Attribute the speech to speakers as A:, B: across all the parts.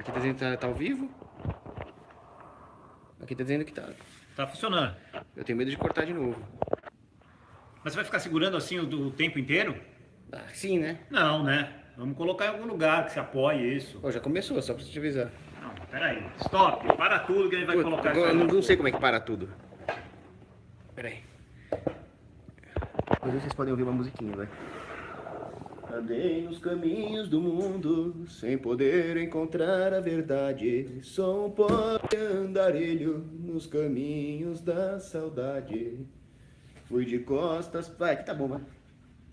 A: Aqui tá dizendo que tá ao vivo. Aqui tá dizendo que tá.
B: Tá funcionando.
A: Eu tenho medo de cortar de novo.
B: Mas você vai ficar segurando assim o tempo inteiro?
A: Ah, sim, né?
B: Não, né? Vamos colocar em algum lugar que se apoie isso.
A: Pô, já começou, só pra te avisar.
B: Não, peraí. Stop. Para tudo que a gente vai
A: Pô,
B: colocar isso
A: eu
B: aí.
A: não sei como é que para tudo. Pera aí. Depois vocês podem ouvir uma musiquinha, vai. Andei nos caminhos do mundo, sem poder encontrar a verdade. Sou um pobre andarilho nos caminhos da saudade. Fui de costas... Vai, que tá bom, vai.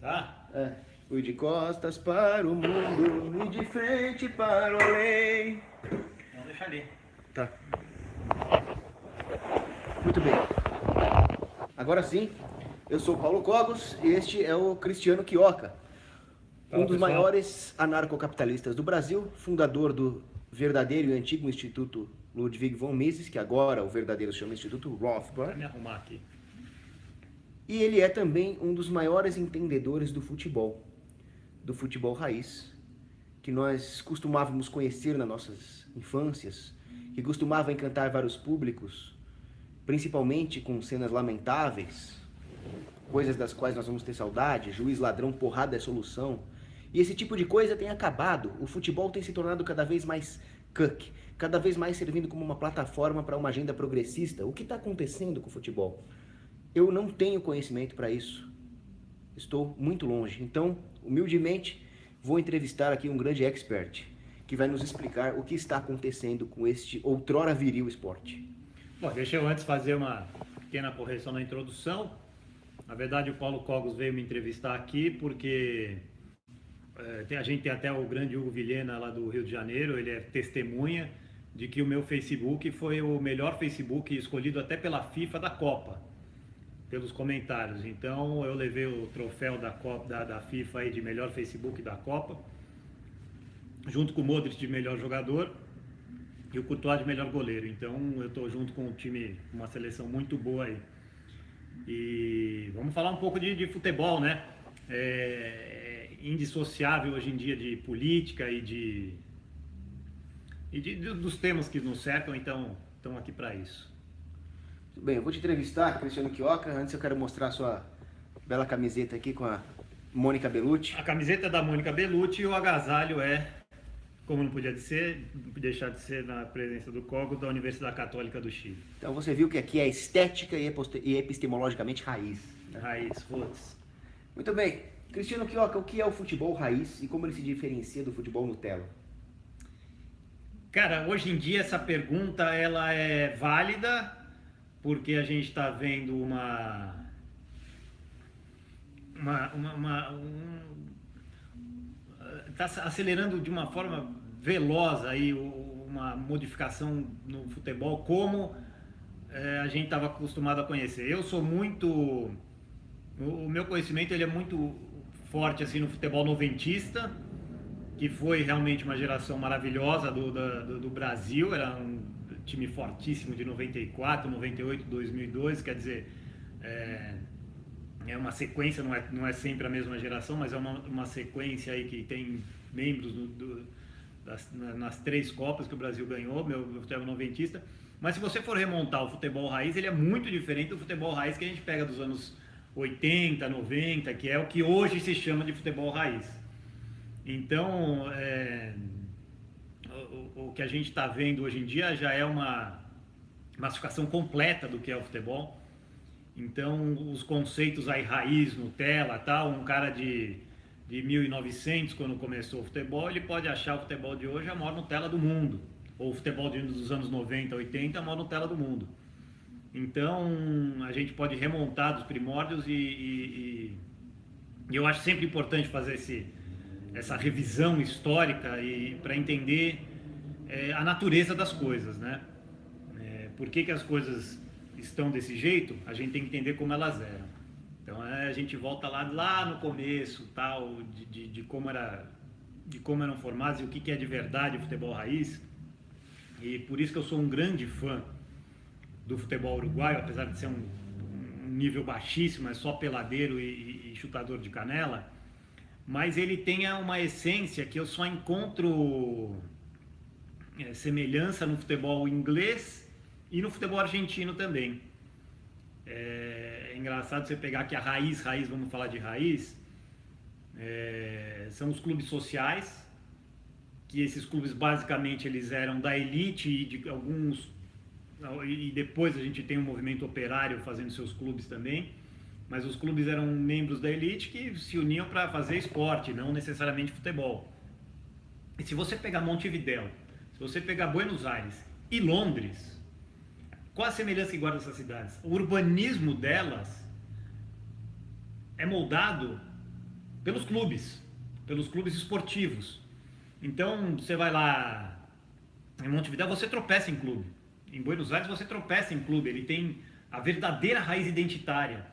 B: Tá?
A: É. Fui de costas para o mundo e de frente para o além.
B: Vamos deixar ali.
A: Tá. Muito bem. Agora sim, eu sou o Paulo Cogos e este é o Cristiano Quioca,
B: Fala,
A: um dos
B: pessoal.
A: maiores anarcocapitalistas do Brasil, fundador do verdadeiro e antigo Instituto Ludwig von Mises, que agora o verdadeiro se chama Instituto
B: Vou
A: Rothbard.
B: me arrumar aqui.
A: E ele é também um dos maiores entendedores do futebol raiz, que nós costumávamos conhecer nas nossas infâncias, que costumava encantar vários públicos, principalmente com cenas lamentáveis, coisas das quais nós vamos ter saudade, juiz ladrão, porrada é solução. E esse tipo de coisa tem acabado. O futebol tem se tornado cada vez mais cuck, cada vez mais servindo como uma plataforma para uma agenda progressista. O que está acontecendo com o futebol? Eu não tenho conhecimento para isso. Estou muito longe. Então, humildemente, vou entrevistar aqui um grande expert que vai nos explicar o que está acontecendo com este outrora viril esporte.
B: Bom, deixa eu antes fazer uma pequena correção na introdução. Na verdade, o Paulo Cogos veio me entrevistar aqui porque a gente tem até o grande Hugo Vilhena lá do Rio de Janeiro, ele é testemunha de que o meu Facebook foi o melhor Facebook escolhido até pela FIFA da Copa, pelos comentários. Então eu levei o troféu da Copa, da FIFA aí de melhor Facebook da Copa, junto com o Modric de melhor jogador e o Courtois de melhor goleiro. Então eu estou junto com um time, uma seleção muito boa aí. E vamos falar um pouco de futebol, né? É indissociável hoje em dia de política dos temas que nos cercam, então estamos aqui para isso.
A: Tudo bem, eu vou te entrevistar, Cristiano Quioca. Antes eu quero mostrar a sua bela camiseta aqui com a Mônica Bellucci.
B: A camiseta é da Mônica Bellucci e o agasalho é, como não podia deixar de ser na presença do Cogos, da Universidade Católica do Chile.
A: Então você viu que aqui é estética e epistemologicamente raiz. Né?
B: Raiz, roots.
A: Muito bem. Cristiano Quioca, o que é o futebol raiz e como ele se diferencia do futebol Nutella?
B: Cara, hoje em dia essa pergunta ela é válida porque a gente está vendo está acelerando de uma forma veloz aí uma modificação no futebol como a gente estava acostumado a conhecer. Eu sou muito, o meu conhecimento ele é muito forte assim no futebol noventista, que foi realmente uma geração maravilhosa do Brasil, era um time fortíssimo de 94, 98, 2002, quer dizer, é uma sequência, não é sempre a mesma geração, mas é uma sequência aí que tem membros nas 3 Copas que o Brasil ganhou, meu futebol noventista. Mas se você for remontar o futebol raiz, ele é muito diferente do futebol raiz que a gente pega dos anos 80, 90, que é o que hoje se chama de futebol raiz. Então, o que a gente está vendo hoje em dia já é uma massificação completa do que é o futebol. Então, os conceitos aí, raiz, Nutella, tal, um cara de 1900, quando começou o futebol, ele pode achar o futebol de hoje a maior Nutella do mundo. Ou o futebol dos anos 90, 80, a maior Nutella do mundo. Então, a gente pode remontar dos primórdios e eu acho sempre importante fazer essa revisão histórica para entender a natureza das coisas, né? Por que as coisas estão desse jeito? A gente tem que entender como elas eram. Então a gente volta lá no começo, tal, de como eram formados e o que é de verdade o futebol raiz. E por isso que eu sou um grande fã do futebol uruguaio, apesar de ser um nível baixíssimo, é só peladeiro e chutador de canela. Mas ele tem uma essência que eu só encontro semelhança no futebol inglês e no futebol argentino também. É engraçado você pegar aqui a raiz, vamos falar de raiz, são os clubes sociais, que esses clubes basicamente eles eram da elite e de alguns, e depois a gente tem um movimento operário fazendo seus clubes também, mas os clubes eram membros da elite que se uniam para fazer esporte, não necessariamente futebol. E se você pegar Montevidéu, se você pegar Buenos Aires e Londres, qual a semelhança que guarda essas cidades? O urbanismo delas é moldado pelos clubes esportivos. Então, você vai lá em Montevidéu, você tropeça em clube. Em Buenos Aires, você tropeça em clube. Ele tem a verdadeira raiz identitária.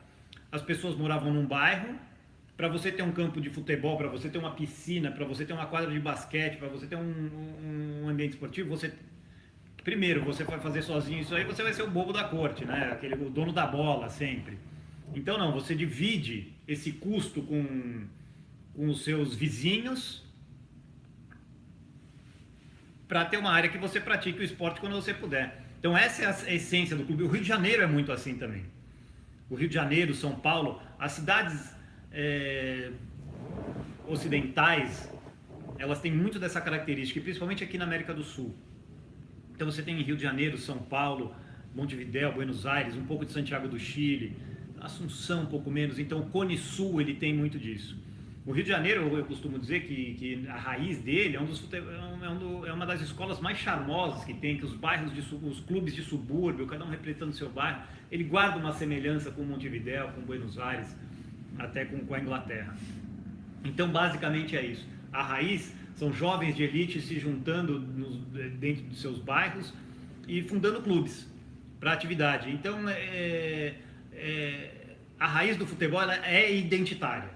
B: As pessoas moravam num bairro, para você ter um campo de futebol, para você ter uma piscina, para você ter uma quadra de basquete, para você ter um ambiente esportivo, primeiro, você vai fazer sozinho isso aí, você vai ser o bobo da corte, né? O dono da bola sempre. Então não, você divide esse custo com os seus vizinhos para ter uma área que você pratique o esporte quando você puder. Então essa é a essência do clube. O Rio de Janeiro é muito assim também. O Rio de Janeiro, São Paulo, as cidades ocidentais, elas têm muito dessa característica, e principalmente aqui na América do Sul. Então você tem em Rio de Janeiro, São Paulo, Montevidéu, Buenos Aires, um pouco de Santiago do Chile, Assunção um pouco menos. Então o Cone Sul ele tem muito disso. O Rio de Janeiro, eu costumo dizer que a raiz dele é uma das escolas mais charmosas que tem, que os bairros, os clubes de subúrbio, cada um representando o seu bairro, ele guarda uma semelhança com Montevidéu, com Buenos Aires, até com a Inglaterra. Então basicamente é isso. A raiz são jovens de elite se juntando dentro dos seus bairros e fundando clubes para atividade. Então a raiz do futebol ela é identitária.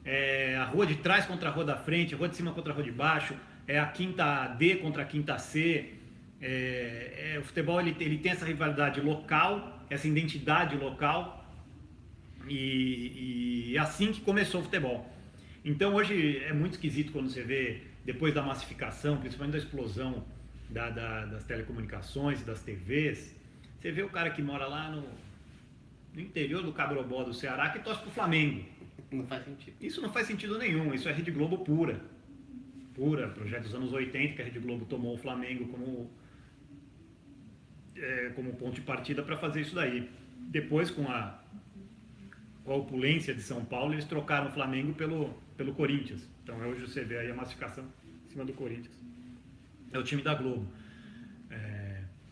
B: É a rua de trás contra a rua da frente, a rua de cima contra a rua de baixo, é a quinta D contra a quinta C. O futebol ele tem essa rivalidade local, essa identidade local, e é assim que começou o futebol. Então hoje é muito esquisito quando você vê, depois da massificação, principalmente da explosão das telecomunicações, das TVs, você vê o cara que mora lá no interior do Cabrobó do Ceará que torce pro Flamengo.
A: Não faz sentido.
B: Isso não faz sentido nenhum, isso é Rede Globo pura, projeto dos anos 80, que a Rede Globo tomou o Flamengo como ponto de partida para fazer isso daí. Depois, com a opulência de São Paulo, eles trocaram o Flamengo pelo Corinthians. Então hoje você vê aí a massificação em cima do Corinthians. É o time da Globo.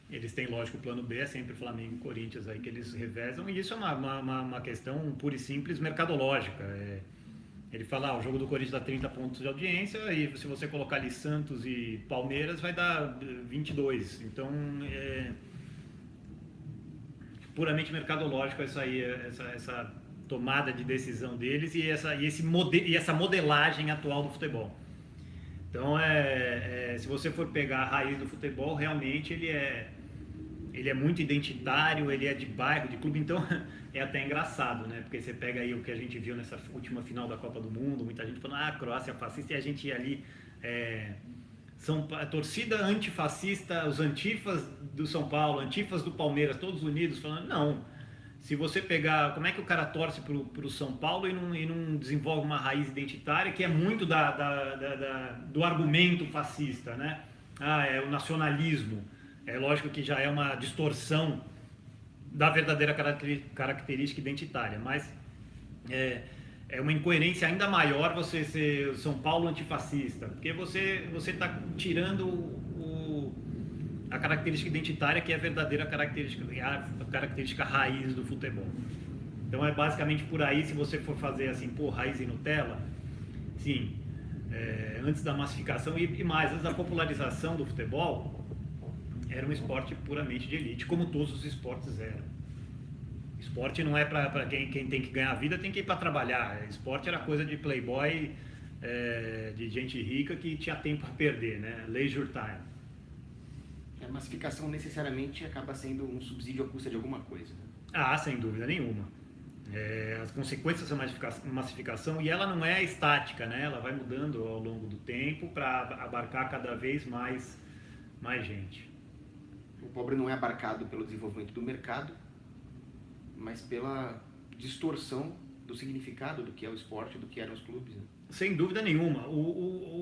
B: Eles têm, lógico, o plano B, é sempre Flamengo e Corinthians aí que eles revezam, e isso é uma questão pura e simples mercadológica. Ele fala, o jogo do Corinthians dá 30 pontos de audiência, e se você colocar ali Santos e Palmeiras, vai dar 22. Então, puramente mercadológico essa tomada de decisão deles e essa modelagem atual do futebol. Então, se você for pegar a raiz do futebol, realmente ele é muito identitário, ele é de bairro, de clube, então é até engraçado, né? Porque você pega aí o que a gente viu nessa última final da Copa do Mundo, muita gente falando, a Croácia é fascista, e a gente ia ali, são a torcida antifascista, os antifas do São Paulo, antifas do Palmeiras, todos unidos, falando, não, se você pegar, como é que o cara torce pro São Paulo e não desenvolve uma raiz identitária, que é muito do argumento fascista, né? É o nacionalismo. É lógico que já é uma distorção da verdadeira característica identitária, mas é uma incoerência ainda maior você ser São Paulo antifascista, porque você está tirando a característica identitária, que é a verdadeira característica raiz do futebol. Então é basicamente por aí, se você for fazer assim, raiz e Nutella, sim, antes da massificação e mais, antes da popularização do futebol, era um esporte puramente de elite, como todos os esportes eram. Esporte não é para quem tem que ganhar a vida, tem que ir para trabalhar. Esporte era coisa de playboy, de gente rica que tinha tempo para perder, né? Leisure time.
A: A massificação necessariamente acaba sendo um subsídio à custa de alguma coisa.
B: Sem dúvida nenhuma. As consequências dessa massificação, e ela não é estática, né? Ela vai mudando ao longo do tempo para abarcar cada vez mais mais gente.
A: O pobre não é abarcado pelo desenvolvimento do mercado, mas pela distorção do significado do que é o esporte, do que eram os clubes. Né?
B: Sem dúvida nenhuma.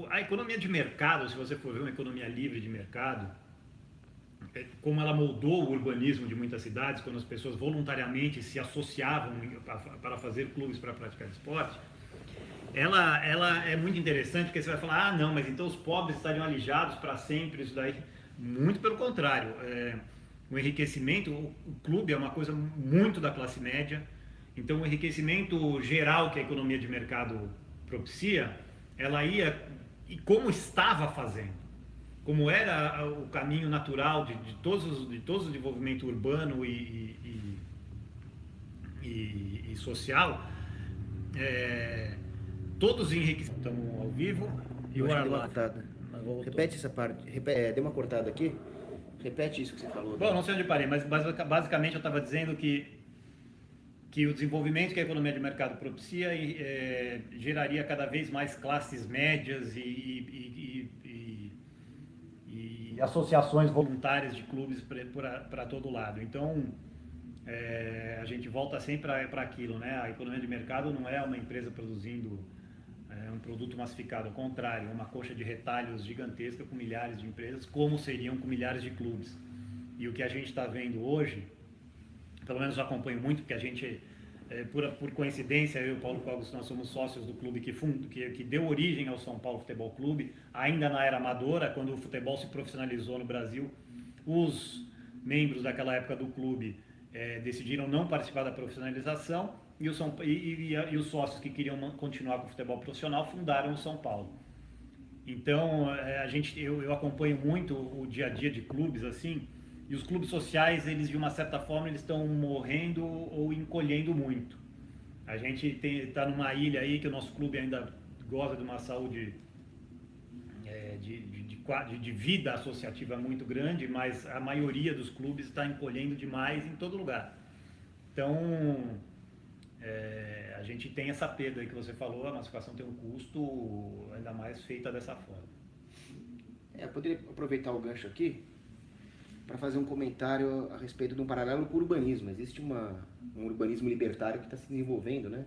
B: A economia de mercado, se você for ver uma economia livre de mercado, como ela moldou o urbanismo de muitas cidades, quando as pessoas voluntariamente se associavam para fazer clubes para praticar esporte, ela é muito interessante, porque você vai falar, ah, não, mas então os pobres estariam alijados para sempre, isso daí. Muito pelo contrário. O enriquecimento, o clube é uma coisa muito da classe média, então o enriquecimento geral que a economia de mercado propicia, ela ia, e como estava fazendo, como era o caminho natural de todos o desenvolvimento urbano e social, todos enriquecidos. Estamos ao vivo.
A: E eu acho que deu uma cortada. Repete essa parte. Deu uma cortada aqui. Repete isso que você falou.
B: Bom, não sei onde parei, mas basicamente eu estava dizendo que o desenvolvimento que a economia de mercado propicia geraria cada vez mais classes médias e associações voluntárias de clubes para todo lado. Então, a gente volta sempre para aquilo, né? A economia de mercado não é uma empresa produzindo um produto massificado, ao contrário, é uma coxa de retalhos gigantesca com milhares de empresas, como seriam com milhares de clubes. E o que a gente está vendo hoje, pelo menos eu acompanho muito, porque a gente, por coincidência, eu e o Paulo Cogos, nós somos sócios do clube que deu origem ao São Paulo Futebol Clube, ainda na era amadora, quando o futebol se profissionalizou no Brasil. Os membros daquela época do clube decidiram não participar da profissionalização e os sócios que queriam continuar com o futebol profissional fundaram o São Paulo. Então, eu acompanho muito o dia a dia de clubes, assim. E os clubes sociais, eles de uma certa forma, eles estão morrendo ou encolhendo muito. A gente está numa ilha aí que o nosso clube ainda goza de uma saúde de vida associativa muito grande, mas a maioria dos clubes está encolhendo demais em todo lugar. Então, a gente tem essa perda aí que você falou, a massificação tem um custo, ainda mais feita dessa forma.
A: Eu poderia aproveitar o gancho aqui para fazer um comentário a respeito de um paralelo com o urbanismo. Existe um urbanismo libertário que está se desenvolvendo, né?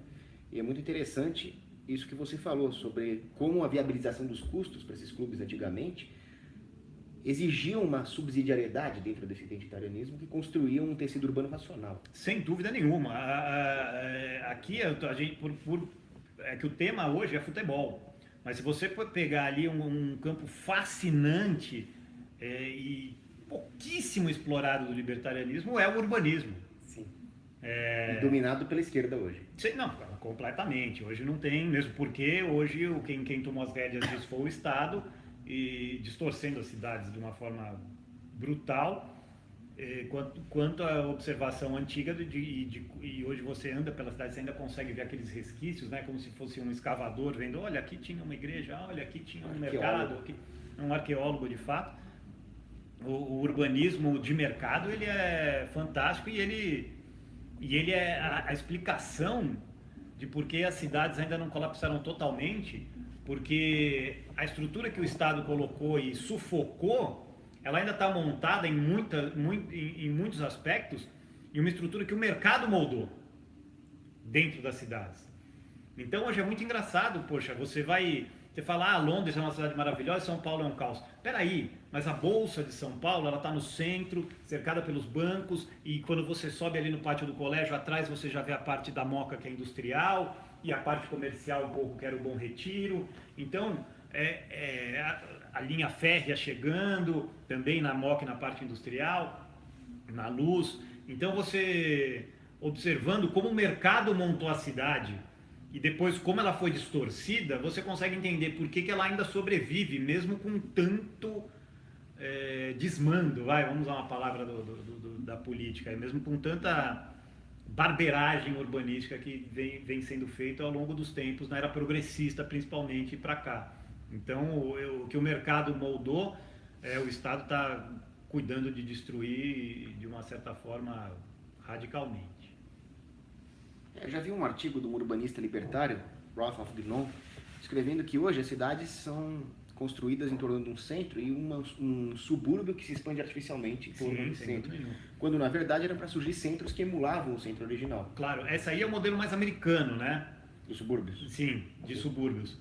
A: E é muito interessante isso que você falou sobre como a viabilização dos custos para esses clubes antigamente exigiam uma subsidiariedade dentro desse identitarianismo que construía um tecido urbano racional.
B: Sem dúvida nenhuma. Aqui é que o tema hoje é futebol. Mas se você pegar ali um campo fascinante e pouquíssimo explorado do libertarianismo, é o urbanismo.
A: Sim. Dominado pela esquerda hoje.
B: Não, completamente. Hoje não tem, mesmo porque hoje quem tomou as rédeas disso foi o Estado, e distorcendo as cidades de uma forma brutal, quanto à observação antiga e hoje você anda pela cidade, você ainda consegue ver aqueles resquícios, né, como se fosse um escavador vendo, olha, aqui tinha uma igreja, olha, aqui tinha um mercado, aqui, um arqueólogo de fato. O urbanismo de mercado, ele é fantástico e ele é a explicação de por que as cidades ainda não colapsaram totalmente, porque a estrutura que o Estado colocou e sufocou, ela ainda está montada em muitos aspectos, e uma estrutura que o mercado moldou dentro das cidades. Então hoje é muito engraçado, poxa, você fala, Londres é uma cidade maravilhosa, São Paulo é um caos. Peraí, mas a Bolsa de São Paulo, ela está no centro, cercada pelos bancos, e quando você sobe ali no pátio do colégio, atrás você já vê a parte da Moca, que é industrial, e a parte comercial um pouco, que era o Bom Retiro. Então, a linha férrea chegando, também na Moca e na parte industrial, na Luz. Então, você observando como o mercado montou a cidade, e depois como ela foi distorcida, você consegue entender por que ela ainda sobrevive, mesmo com tanto desmando, vamos usar uma palavra da política, mesmo com tanta barbeiragem urbanística que vem sendo feita ao longo dos tempos, na era progressista principalmente, para cá. Então, o que o mercado moldou, o Estado está cuidando de destruir de uma certa forma radicalmente.
A: Eu já vi um artigo de um urbanista libertário, Rolf Gnon, escrevendo que hoje as cidades são construídas em torno de um centro e um subúrbio que se expande artificialmente em torno do centro. Quando, na verdade, eram para surgir centros que emulavam o centro original.
B: Claro, essa aí é o modelo mais americano, né?
A: Dos subúrbios?
B: Sim, de subúrbios.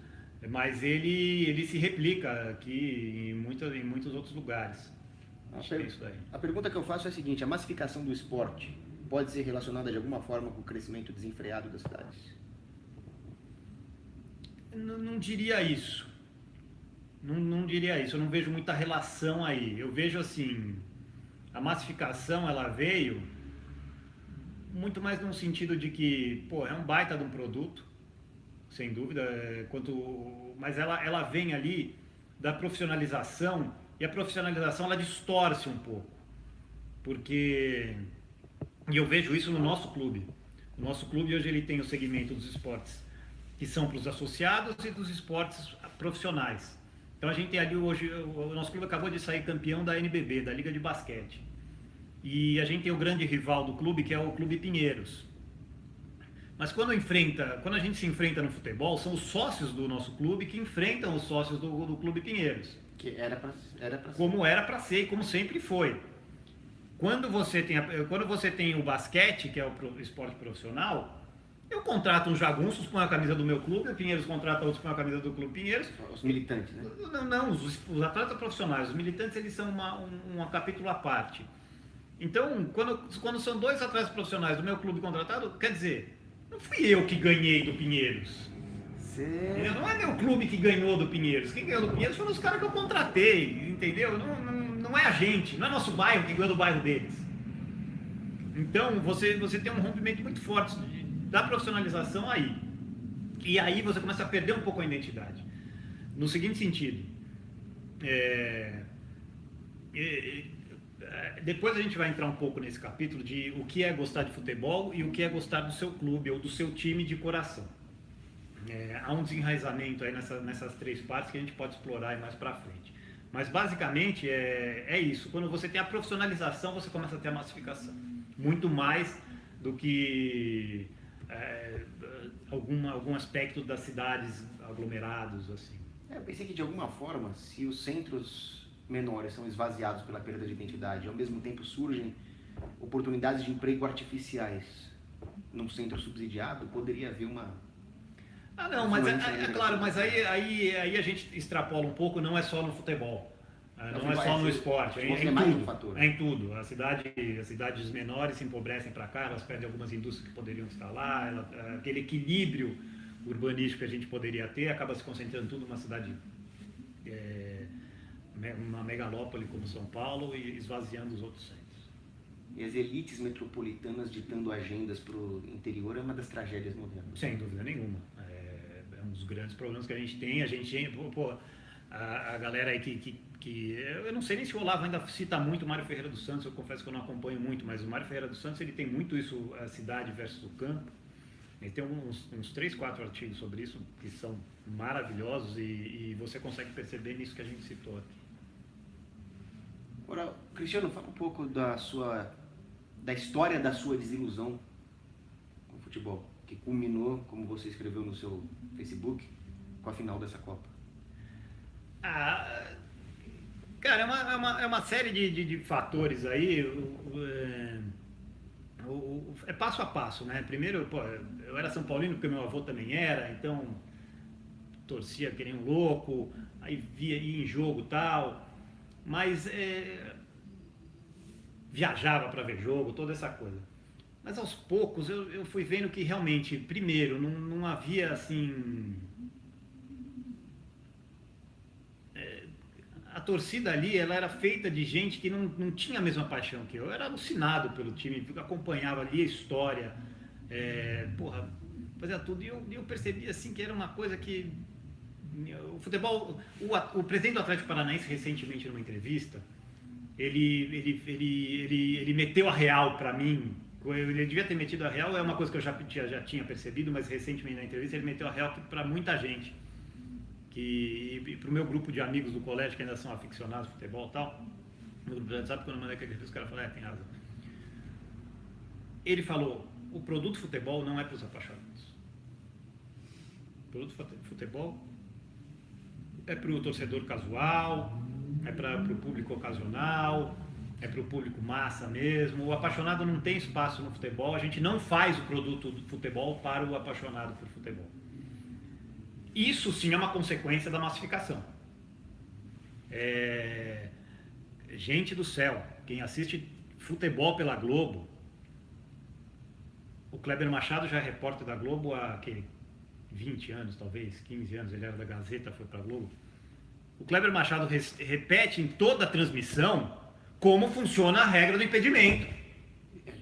B: Mas ele se replica aqui em muitos outros lugares.
A: A pergunta que eu faço é a seguinte: a massificação do esporte pode ser relacionada de alguma forma com o crescimento desenfreado das cidades?
B: Não diria isso. Não diria isso. Eu não vejo muita relação aí. Eu vejo assim, a massificação ela veio muito mais num sentido de que, pô, é um baita de um produto, sem dúvida, mas ela vem ali da profissionalização, e a profissionalização ela distorce um pouco, porque e eu vejo isso no nosso clube. O nosso clube hoje ele tem o segmento dos esportes que são para os associados e dos esportes profissionais. Então a gente tem ali hoje, o nosso clube acabou de sair campeão da NBB, da Liga de Basquete. E a gente tem o grande rival do clube, que é o Clube Pinheiros. Mas quando a gente se enfrenta no futebol, são os sócios do nosso clube que enfrentam os sócios do Clube Pinheiros.
A: Que era para ser.
B: Como era para ser e como sempre foi. Quando você tem o basquete, que é o esporte profissional, eu contrato uns jagunços com a camisa do meu clube, o Pinheiros contrata outros com a camisa do Clube Pinheiros.
A: Os militantes, né?
B: Não, os atletas profissionais. Os militantes, eles são um capítulo à parte. Então, quando são dois atletas profissionais do meu clube contratado, quer dizer, não fui eu que ganhei do Pinheiros. Não é meu clube que ganhou do Pinheiros. Quem ganhou do Pinheiros foram os caras que eu contratei, entendeu? Não é a gente, não é nosso bairro que ganhou do bairro deles. Então, você tem um rompimento muito forte da profissionalização aí. E aí você começa a perder um pouco a identidade. No seguinte sentido, depois a gente vai entrar um pouco nesse capítulo de o que é gostar de futebol e o que é gostar do seu clube ou do seu time de coração. Há um desenraizamento aí nessas três partes que a gente pode explorar aí mais para frente. Mas basicamente é isso. Quando você tem a profissionalização, você começa a ter a massificação. Muito mais do que algum aspecto das cidades aglomerados, assim.
A: Eu pensei que de alguma forma, se os centros menores são esvaziados pela perda de identidade, ao mesmo tempo surgem oportunidades de emprego artificiais num centro subsidiado, poderia haver uma...
B: não, mas é claro, mas aí a gente extrapola um pouco, não é só no futebol. Não é só no esporte, é em tudo. É em tudo. As cidades menores se empobrecem para cá, elas perdem algumas indústrias que poderiam estar lá, aquele equilíbrio urbanístico que a gente poderia ter acaba se concentrando tudo numa cidade, uma megalópole como São Paulo, e esvaziando os outros centros.
A: E as elites metropolitanas ditando agendas para o interior é uma das tragédias modernas.
B: Sem dúvida nenhuma. É um dos grandes problemas que a gente tem. A galera aí que eu não sei nem se o Olavo ainda cita muito o Mário Ferreira dos Santos, eu confesso que eu não acompanho muito, mas o Mário Ferreira dos Santos ele tem muito isso, a cidade versus o campo. Ele tem uns 3, 4 artigos sobre isso que são maravilhosos e você consegue perceber nisso que a gente citou aqui.
A: Agora, Cristiano, fala um pouco da história da sua desilusão com o futebol, que culminou, como você escreveu no seu Facebook, com a final dessa Copa.
B: Cara, é uma série de fatores aí. É passo a passo, né? Primeiro, eu era São Paulino porque meu avô também era, então torcia que nem um louco, aí ia em jogo e tal, mas viajava para ver jogo, toda essa coisa. Mas aos poucos eu fui vendo que realmente, primeiro, não havia assim... A torcida ali, ela era feita de gente que não tinha a mesma paixão que eu. Eu era alucinado pelo time, acompanhava ali a história, fazia tudo. E eu percebi assim que era uma coisa que o futebol... O presidente do Atlético Paranaense, recentemente, numa entrevista, ele meteu a real para mim. Ele devia ter metido a real, é uma coisa que eu já tinha percebido, mas recentemente na entrevista ele meteu a real para muita gente. E para o meu grupo de amigos do colégio, que ainda são aficionados de futebol e tal, no grupo de WhatsApp, quando eu mandei aquele entrevista, os caras falaram, tem razão. Ele falou, o produto futebol não é para os apaixonados. O produto futebol é para o torcedor casual, é para o público ocasional, é para o público massa mesmo. O apaixonado não tem espaço no futebol, a gente não faz o produto do futebol para o apaixonado por futebol. Isso sim é uma consequência da massificação. Gente do céu, quem assiste futebol pela Globo, o Kleber Machado já é repórter da Globo há 20 anos, talvez, 15 anos, ele era da Gazeta, foi para a Globo. O Kleber Machado repete em toda a transmissão como funciona a regra do impedimento.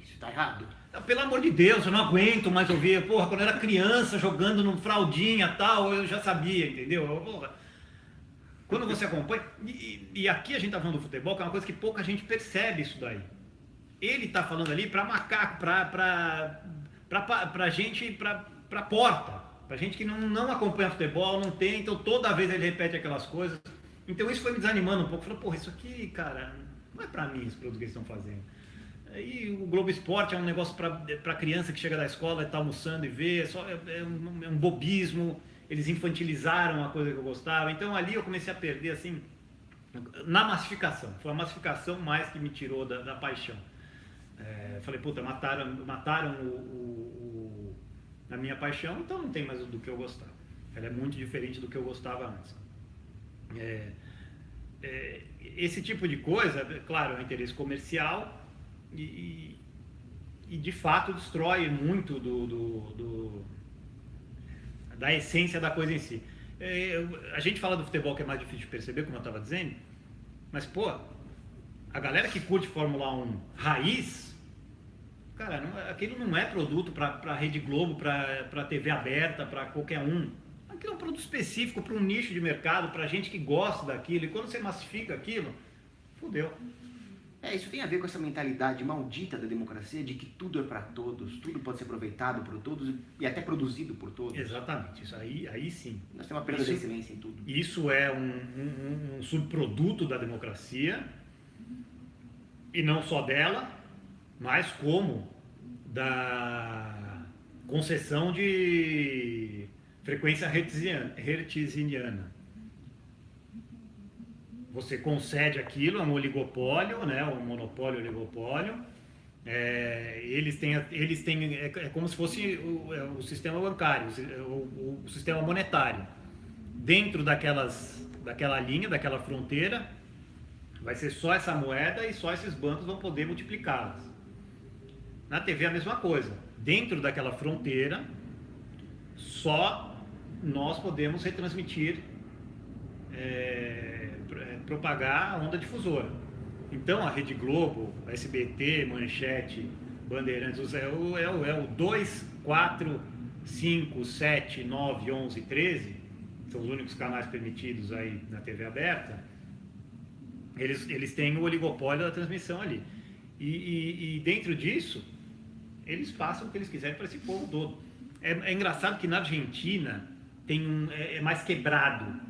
A: Isso está errado.
B: Pelo amor de Deus, eu não aguento mais ouvir. Porra, quando eu era criança jogando no fraldinha e tal, eu já sabia, entendeu? Porra, quando você acompanha... E aqui a gente tá falando do futebol, que é uma coisa que pouca gente percebe isso daí. Ele tá falando ali para macaco, pra gente, pra porta. Pra gente que não acompanha futebol, não tem, então toda vez ele repete aquelas coisas. Então isso foi me desanimando um pouco. Falei, porra, isso aqui, cara, não é pra mim esse produto que eles estão fazendo. E o Globo Esporte é um negócio para criança que chega da escola e está almoçando e vê, é um bobismo, eles infantilizaram a coisa que eu gostava. Então ali eu comecei a perder, assim, na massificação. Foi a massificação mais que me tirou da paixão. Falei, puta, mataram a minha paixão, então não tem mais do que eu gostava. Ela é muito diferente do que eu gostava antes. Esse tipo de coisa, claro, é um interesse comercial, e de fato destrói muito da essência da coisa em si. A gente fala do futebol que é mais difícil de perceber, como eu estava dizendo, mas pô, a galera que curte Fórmula 1 raiz, cara, aquilo não é produto para Rede Globo, para TV aberta, para qualquer um. Aquilo é um produto específico para um nicho de mercado, para gente que gosta daquilo, e quando você massifica aquilo, fudeu.
A: Isso tem a ver com essa mentalidade maldita da democracia, de que tudo é para todos, tudo pode ser aproveitado por todos e até produzido por todos.
B: Exatamente, isso aí sim.
A: Nós temos uma perda de excelência em tudo.
B: Isso é um subproduto da democracia, e não só dela, mas como da concessão de frequência hertziana. Você concede aquilo, é um oligopólio, né? Um monopólio, oligopólio. Eles têm é como se fosse o sistema bancário, o sistema monetário. Dentro daquela linha, daquela fronteira, vai ser só essa moeda e só esses bancos vão poder multiplicá-las. Na TV é a mesma coisa. Dentro daquela fronteira, só nós podemos retransmitir, propagar a onda difusora. Então a Rede Globo, a SBT, Manchete, Bandeirantes, é o 2, 4, 5, 7, 9, 11, 13, são os únicos canais permitidos aí na TV aberta. Eles têm o oligopólio da transmissão ali. E dentro disso, eles passam o que eles quiserem para esse povo todo. É engraçado que na Argentina é mais quebrado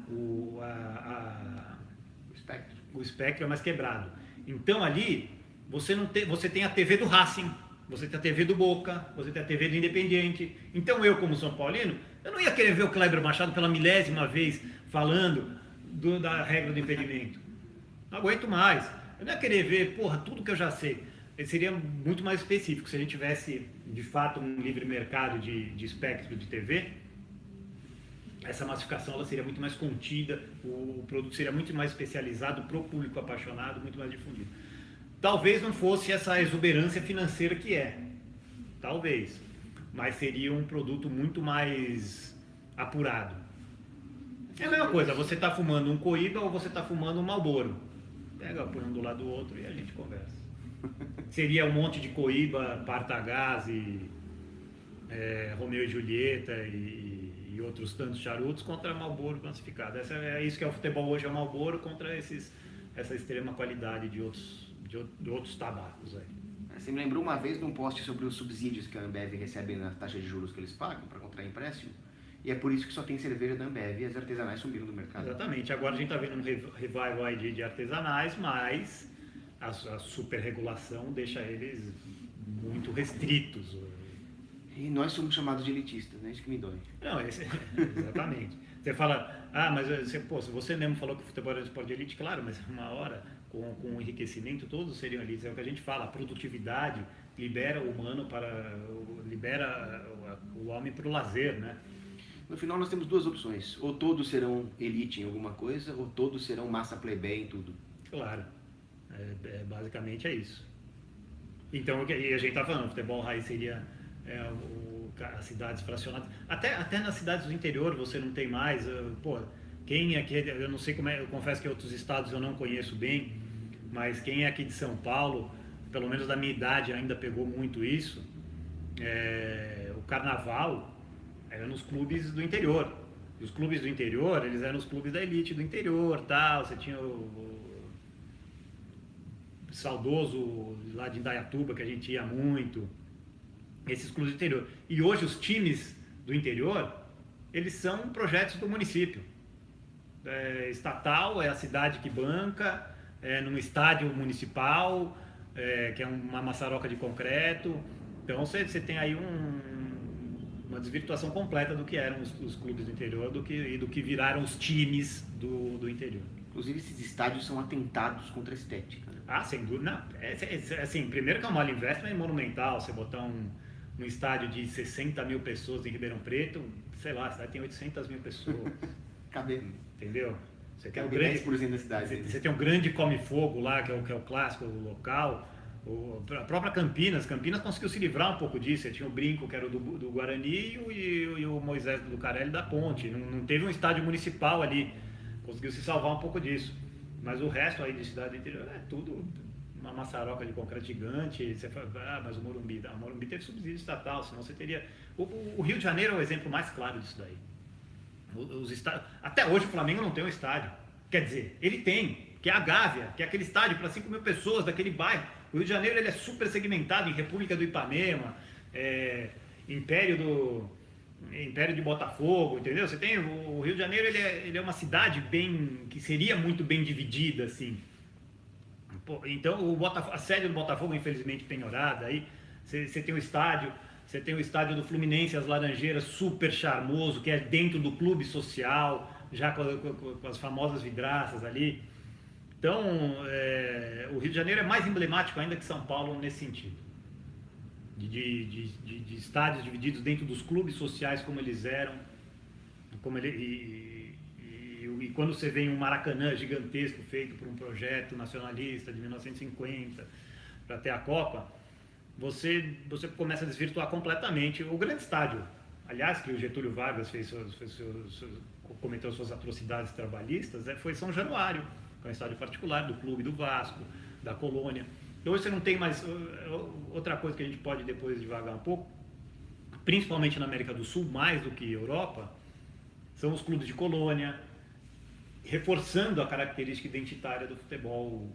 B: o espectro é mais quebrado. Então ali você tem a TV do Racing, você tem a TV do Boca, você tem a TV do Independiente. Então eu, como São Paulino, eu não ia querer ver o Kleber Machado pela milésima vez falando da regra do impedimento. Não aguento mais. Eu não ia querer ver, tudo que eu já sei. Seria muito mais específico se a gente tivesse de fato um livre mercado de espectro de TV. Essa massificação ela seria muito mais contida, o produto seria muito mais especializado para o público apaixonado, muito mais difundido. Talvez não fosse essa exuberância financeira que é, talvez, mas seria um produto muito mais apurado. É a mesma coisa, você está fumando um Coíba ou você está fumando um Marlboro. Pega, põe um do lado do outro e a gente conversa. Seria um monte de Coíba, Partagás e Romeu e Julieta e outros tantos charutos contra Marlboro classificado. É isso que é o futebol hoje, é o Marlboro contra essa extrema qualidade de outros tabacos aí.
A: Você me lembrou uma vez de um post sobre os subsídios que a Ambev recebe na taxa de juros que eles pagam para contrair empréstimo. E é por isso que só tem cerveja da Ambev e as artesanais sumiram do mercado.
B: Exatamente. Agora a gente está vendo um revival aí de artesanais, mas a superregulação deixa eles muito restritos.
A: E nós somos chamados de elitistas, né? Isso que me dói.
B: Não, exatamente. Você fala, mas se você mesmo falou que o futebol era um esporte de elite, claro, mas uma hora, com o enriquecimento, todos seriam elites. É o que a gente fala, a produtividade libera o humano libera o homem para o lazer, né?
A: No final nós temos duas opções, ou todos serão elite em alguma coisa, ou todos serão massa plebeia em tudo.
B: Claro, basicamente é isso. Então, e a gente tá falando, o futebol raiz seria as cidades fracionadas. Até nas cidades do interior você não tem mais. Quem aqui, eu não sei como é, eu confesso que outros estados eu não conheço bem, mas quem é aqui de São Paulo, pelo menos da minha idade, ainda pegou muito isso. O carnaval era nos clubes do interior. E os clubes do interior, eles eram os clubes da elite do interior, tal. Você tinha o saudoso lá de Indaiatuba, que a gente ia muito, esses clubes do interior. E hoje os times do interior, eles são projetos do município. Estatal é a cidade que banca, num estádio municipal, que é uma maçaroca de concreto. Então você tem aí uma desvirtuação completa do que eram os clubes do interior e do que viraram os times do interior.
A: Inclusive esses estádios são atentados contra a estética.
B: Sem dúvida. Não, assim, primeiro que é uma investment monumental, você botar um estádio de 60 mil pessoas em Ribeirão Preto, sei lá, a cidade tem 800 mil pessoas.
A: Cabendo.
B: Entendeu? Você
A: tem 10% da cidade.
B: Você tem um grande come-fogo lá, que é o clássico local. A própria Campinas conseguiu se livrar um pouco disso. Você tinha o Brinco, que era do Guarani, e o Moisés do Carelli da Ponte. Não teve um estádio municipal ali. Conseguiu se salvar um pouco disso. Mas o resto aí de cidade interior é tudo uma maçaroca de concreto gigante. Você fala, mas o Morumbi teve subsídio estatal, senão você teria... O Rio de Janeiro é o exemplo mais claro disso daí. Até hoje o Flamengo não tem um estádio. Quer dizer, ele tem, que é a Gávea, que é aquele estádio para 5 mil pessoas daquele bairro. O Rio de Janeiro ele é super segmentado em República do Ipanema, Império de Botafogo, entendeu? Você tem o Rio de Janeiro, ele é uma cidade que seria muito bem dividida, assim. Então a sede do Botafogo infelizmente penhorada, aí você tem o estádio do Fluminense, as Laranjeiras, super charmoso, que é dentro do clube social, já com as famosas vidraças ali. Então o Rio de Janeiro é mais emblemático ainda que São Paulo nesse sentido. De estádios divididos dentro dos clubes sociais como eles eram, e quando você vê um Maracanã gigantesco feito por um projeto nacionalista de 1950 para ter a Copa, você começa a desvirtuar completamente o grande estádio. Aliás, que o Getúlio Vargas cometeu suas atrocidades trabalhistas, foi São Januário, que é um estádio particular do clube do Vasco, da Colônia. Hoje você não tem mais... Outra coisa que a gente pode depois devagar um pouco, principalmente na América do Sul, mais do que Europa, são os clubes de colônia, reforçando a característica identitária do futebol,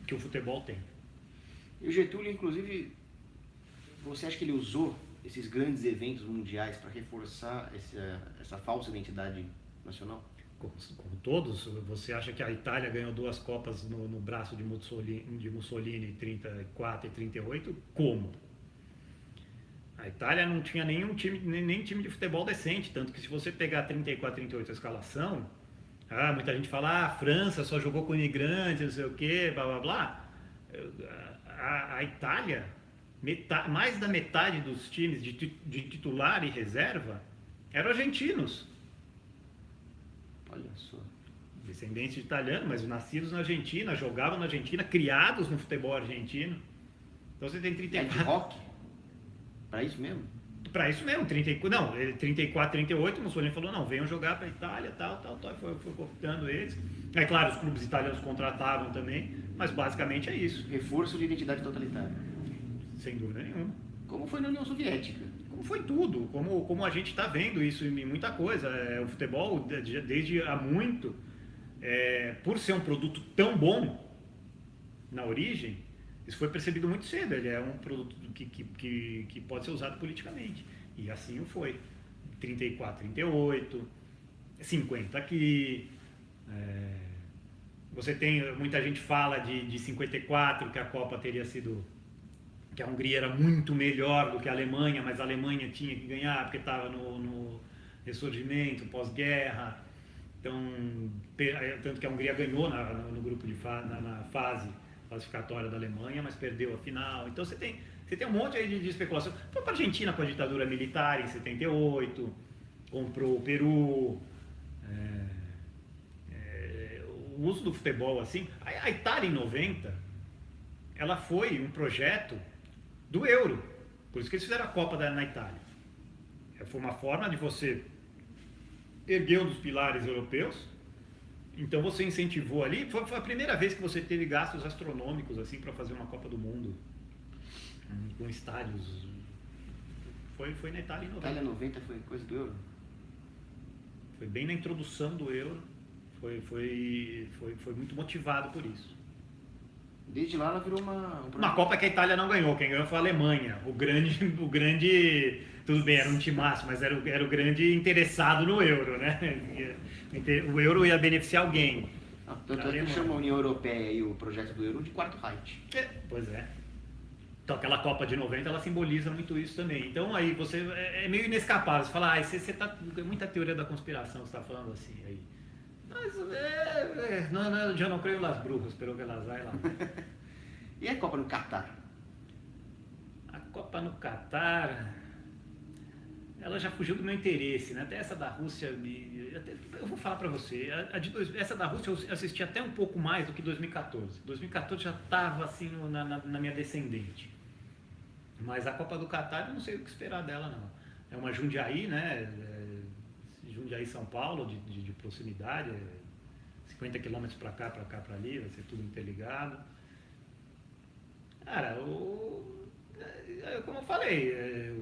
B: que o futebol tem.
A: E o Getúlio, inclusive, você acha que ele usou esses grandes eventos mundiais para reforçar essa falsa identidade nacional?
B: Como todos, você acha que a Itália ganhou 2 Copas no braço de Mussolini em 34 e 38? Como? A Itália não tinha nem time de futebol decente, tanto que se você pegar 34 e 38 a escalação, muita gente fala, a França só jogou com imigrantes, não sei o que, blá blá blá. A Itália, mais da metade dos times de titular e reserva eram argentinos.
A: Olha só.
B: Descendentes de italiano, mas nascidos na Argentina, jogavam na Argentina, criados no futebol argentino. Então você tem 34...
A: É de rock? Para isso mesmo?
B: Para isso mesmo, 34, 38, Mussolini falou, não, venham jogar para a Itália, tal, e foi convidando eles. É claro, os clubes italianos contratavam também, mas basicamente é isso.
A: Reforço de identidade totalitária.
B: Sem dúvida nenhuma.
A: Como foi na União Soviética.
B: Como foi tudo, como a gente está vendo isso em muita coisa. O futebol, desde há muito, por ser um produto tão bom na origem, isso foi percebido muito cedo. Ele é um produto que pode ser usado politicamente. E assim o foi. 34, 38, 50 aqui. Você tem, muita gente fala de 54, que a Copa teria sido... que a Hungria era muito melhor do que a Alemanha, mas a Alemanha tinha que ganhar porque estava ressurgimento, pós-guerra. Então, tanto que a Hungria ganhou no grupo na fase classificatória da Alemanha, mas perdeu a final. Então você tem um monte aí de especulação. Foi para a Argentina com a ditadura militar em 78, comprou o Peru. O uso do futebol assim. A Itália em 90, ela foi um projeto do Euro. Por isso que eles fizeram a Copa na Itália. Foi uma forma de você erguer um dos pilares europeus. Então você incentivou ali. Foi a primeira vez que você teve gastos astronômicos assim para fazer uma Copa do Mundo com estádios. Foi na Itália em 90.
A: Itália 90 foi coisa do Euro?
B: Foi bem na introdução do Euro. Foi muito motivado por isso.
A: Desde lá ela virou
B: uma Copa que a Itália não ganhou. Quem ganhou foi a Alemanha. O grande, tudo bem, era um timaço, mas era o grande interessado no Euro, né? O Euro ia beneficiar alguém.
A: Tanto é que chama a União Europeia e o projeto do Euro de Quarto Reich.
B: Pois é. Então aquela Copa de 90 ela simboliza muito isso também. Então aí você é meio inescapável. Você fala, você tá muita teoria da conspiração, você está falando assim aí. Mas eu não creio nas brujas, pero que elas vai lá.
A: E a Copa no Catar?
B: A Copa no Catar, ela já fugiu do meu interesse, né? Até essa da Rússia, eu vou falar para você, essa da Rússia eu assisti até um pouco mais do que 2014. 2014 já estava assim na minha descendente. Mas a Copa do Catar eu não sei o que esperar dela, não. É uma Jundiaí, né? Jundiaí, São Paulo, de proximidade, 50 quilômetros para cá, para ali, vai ser tudo interligado. Cara, como eu falei,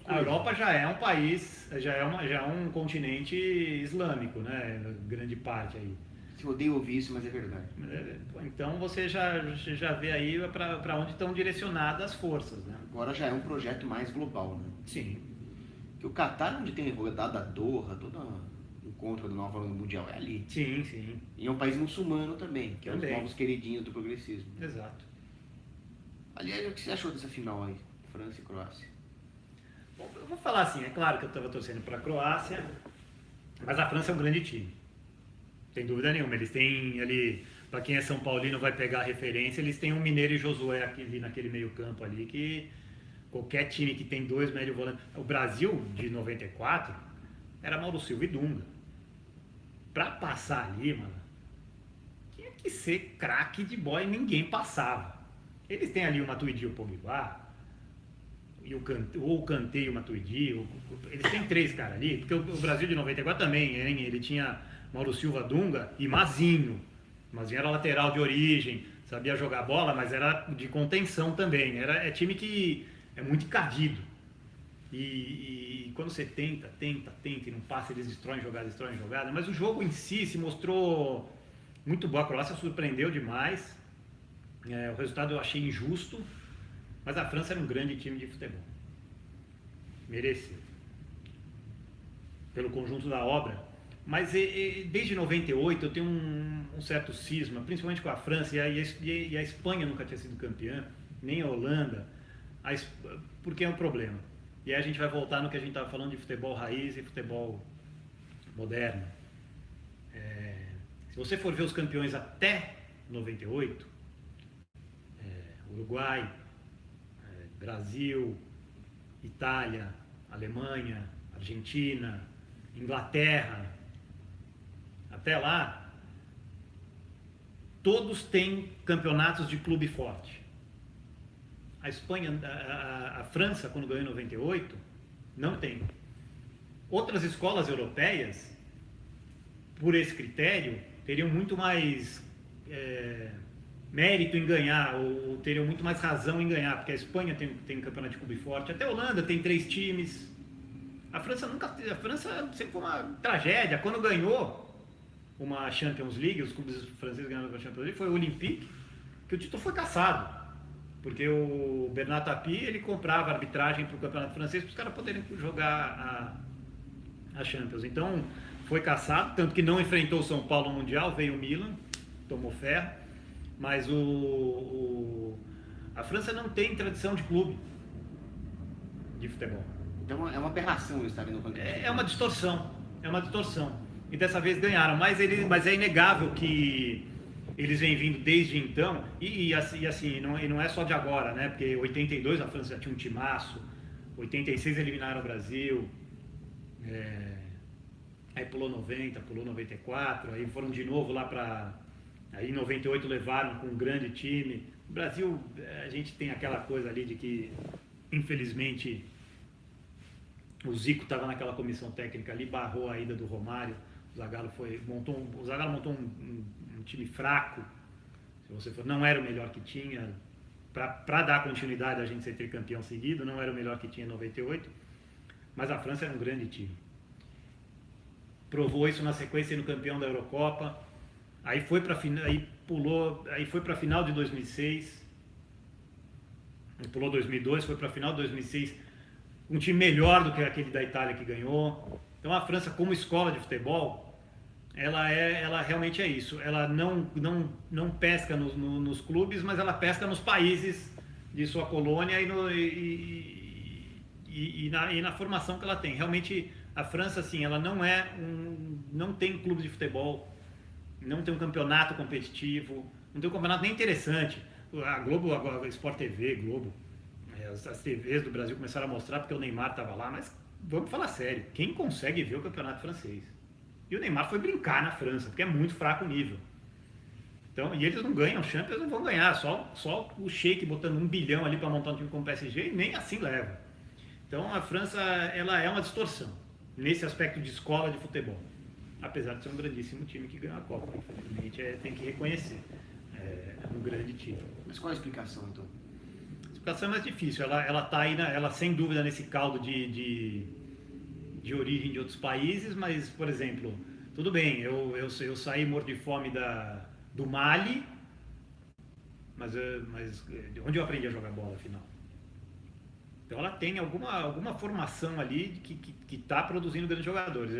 B: a Europa já é um país, já é um continente islâmico, né? Grande parte aí.
A: Eu odeio ouvir isso, mas é verdade.
B: Então você já vê aí para onde estão direcionadas as forças, né?
A: Agora já é um projeto mais global, né?
B: Sim.
A: Que o Catar, onde tem rodada a Doha, todo encontro do novo ano mundial, é ali.
B: Sim, sim.
A: E é um país muçulmano também, que
B: também.
A: é um dos novos queridinhos do progressismo.
B: Exato.
A: Aliás, o que você achou dessa final aí, França e Croácia?
B: Bom, eu vou falar assim, é claro que eu estava torcendo para a Croácia, mas a França é um grande time. Sem dúvida nenhuma. Eles têm ali, para quem é São Paulino vai pegar a referência, eles têm um Mineiro e Josué ali naquele meio campo ali que... Qualquer time que tem dois médio volantes... O Brasil, de 94, era Mauro Silva e Dunga. Pra passar ali, mano, tinha que ser craque de bola e ninguém passava. Eles têm ali o Matuidi e o Pogba, ou o Kanté e o Matuidi. Eles têm três caras ali, porque o Brasil de 94 também, hein? Ele tinha Mauro Silva, Dunga e Mazinho. Mazinho era lateral de origem, sabia jogar bola, mas era de contenção também. É time que... é muito encardido. E quando você tenta e não passa, eles destroem jogada. Mas o jogo em si se mostrou muito bom. A Croácia surpreendeu demais. O resultado eu achei injusto. Mas a França era um grande time de futebol. Mereceu. Pelo conjunto da obra. Mas desde 98 eu tenho um certo cisma, principalmente com a França. E a Espanha nunca tinha sido campeã, nem a Holanda. Porque é um problema. E aí a gente vai voltar no que a gente estava falando de futebol raiz e futebol moderno. Se você for ver os campeões até 98, Uruguai, Brasil, Itália, Alemanha, Argentina, Inglaterra, até lá, todos têm campeonatos de clube forte. A Espanha, a França, quando ganhou em 98, não tem. Outras escolas europeias, por esse critério, teriam muito mais mérito em ganhar, ou teriam muito mais razão em ganhar, porque a Espanha tem um campeonato de clube forte, até a Holanda tem 3 times. A França sempre foi uma tragédia. Quando ganhou uma Champions League, os clubes franceses ganharam a Champions League, foi o Olympique, que o título foi cassado. Porque o Bernard Tapie, ele comprava arbitragem para o campeonato francês para os caras poderem jogar a Champions. Então, foi caçado, tanto que não enfrentou o São Paulo no Mundial, veio o Milan, tomou ferro. Mas a França não tem tradição de clube de futebol.
A: Então é uma aberração eles estarem no ranking.
B: É uma distorção, é uma distorção. E dessa vez ganharam, mas é inegável que eles vêm vindo desde então, e assim, não é só de agora, né? Porque em 82 a França já tinha um timaço, 86 eliminaram o Brasil, aí pulou 90, pulou 94, aí foram de novo lá para... Aí em 98 levaram com um grande time. O Brasil, a gente tem aquela coisa ali de que, infelizmente, o Zico estava naquela comissão técnica ali, barrou a ida do Romário. O Zagallo montou um time fraco. Se você for, não era o melhor que tinha. Para dar continuidade a gente ser tricampeão seguido, não era o melhor que tinha em 98. Mas a França era um grande time. Provou isso na sequência no campeão da Eurocopa. Aí foi para a final de 2006. Pulou 2002, foi para a final de 2006. Um time melhor do que aquele da Itália que ganhou. Então a França, como escola de futebol, ela realmente é isso. Ela não pesca nos clubes, mas ela pesca nos países de sua colônia e na formação que ela tem. Realmente a França, assim, ela não tem clube de futebol, não tem um campeonato competitivo, não tem um campeonato nem interessante. A Globo, a Sport TV, Globo, as TVs do Brasil começaram a mostrar porque o Neymar estava lá, mas vamos falar sério, quem consegue ver o campeonato francês? E o Neymar foi brincar na França, porque é muito fraco o nível. Então, e eles não ganham Champions, não vão ganhar, só o Sheik botando 1 bilhão ali para montar um time como o PSG, e nem assim leva. Então a França, ela é uma distorção nesse aspecto de escola de futebol, apesar de ser um grandíssimo time que ganhou a Copa, infelizmente tem que reconhecer, é um grande time.
A: Mas qual a explicação então?
B: A explicação é mais difícil, ela tá aí, ela sem dúvida nesse caldo de origem de outros países, mas, por exemplo, tudo bem, eu saí morto de fome do Mali, mas onde eu aprendi a jogar bola, afinal? Então ela tem alguma formação ali que está produzindo grandes jogadores.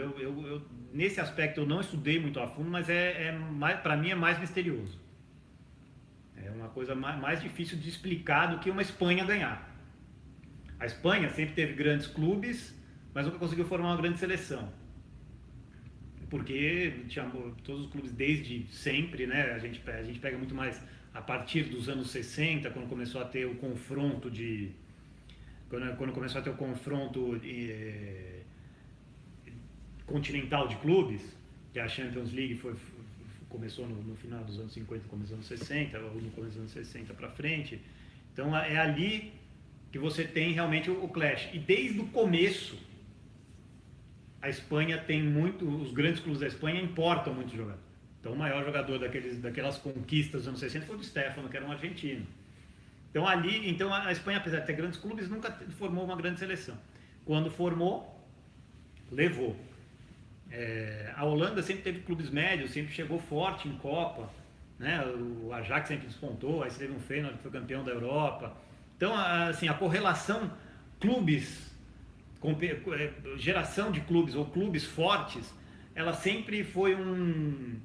B: Nesse aspecto eu não estudei muito a fundo, mas para mim é mais misterioso. É uma coisa mais difícil de explicar do que uma Espanha ganhar. A Espanha sempre teve grandes clubes, mas nunca conseguiu formar uma grande seleção. Porque tinha todos os clubes desde sempre, né? A gente pega muito mais a partir dos anos 60, quando começou a ter o confronto quando começou a ter o confronto continental de clubes, que a Champions League começou no final dos anos 50, começo dos anos 60, ou no começo dos anos 60 para frente. Então é ali que você tem realmente o clash. E desde o começo, a Espanha tem os grandes clubes da Espanha importam muitos jogadores. Então o maior jogador daquelas conquistas dos anos 60 foi o Di Stéfano, que era um argentino. Então a Espanha, apesar de ter grandes clubes, nunca formou uma grande seleção. Quando formou, levou. A Holanda sempre teve clubes médios, sempre chegou forte em Copa, né? O Ajax sempre despontou, aí você teve um Feyenoord que foi campeão da Europa. Então, assim, a correlação clubes, geração de clubes ou clubes fortes, ela sempre foi um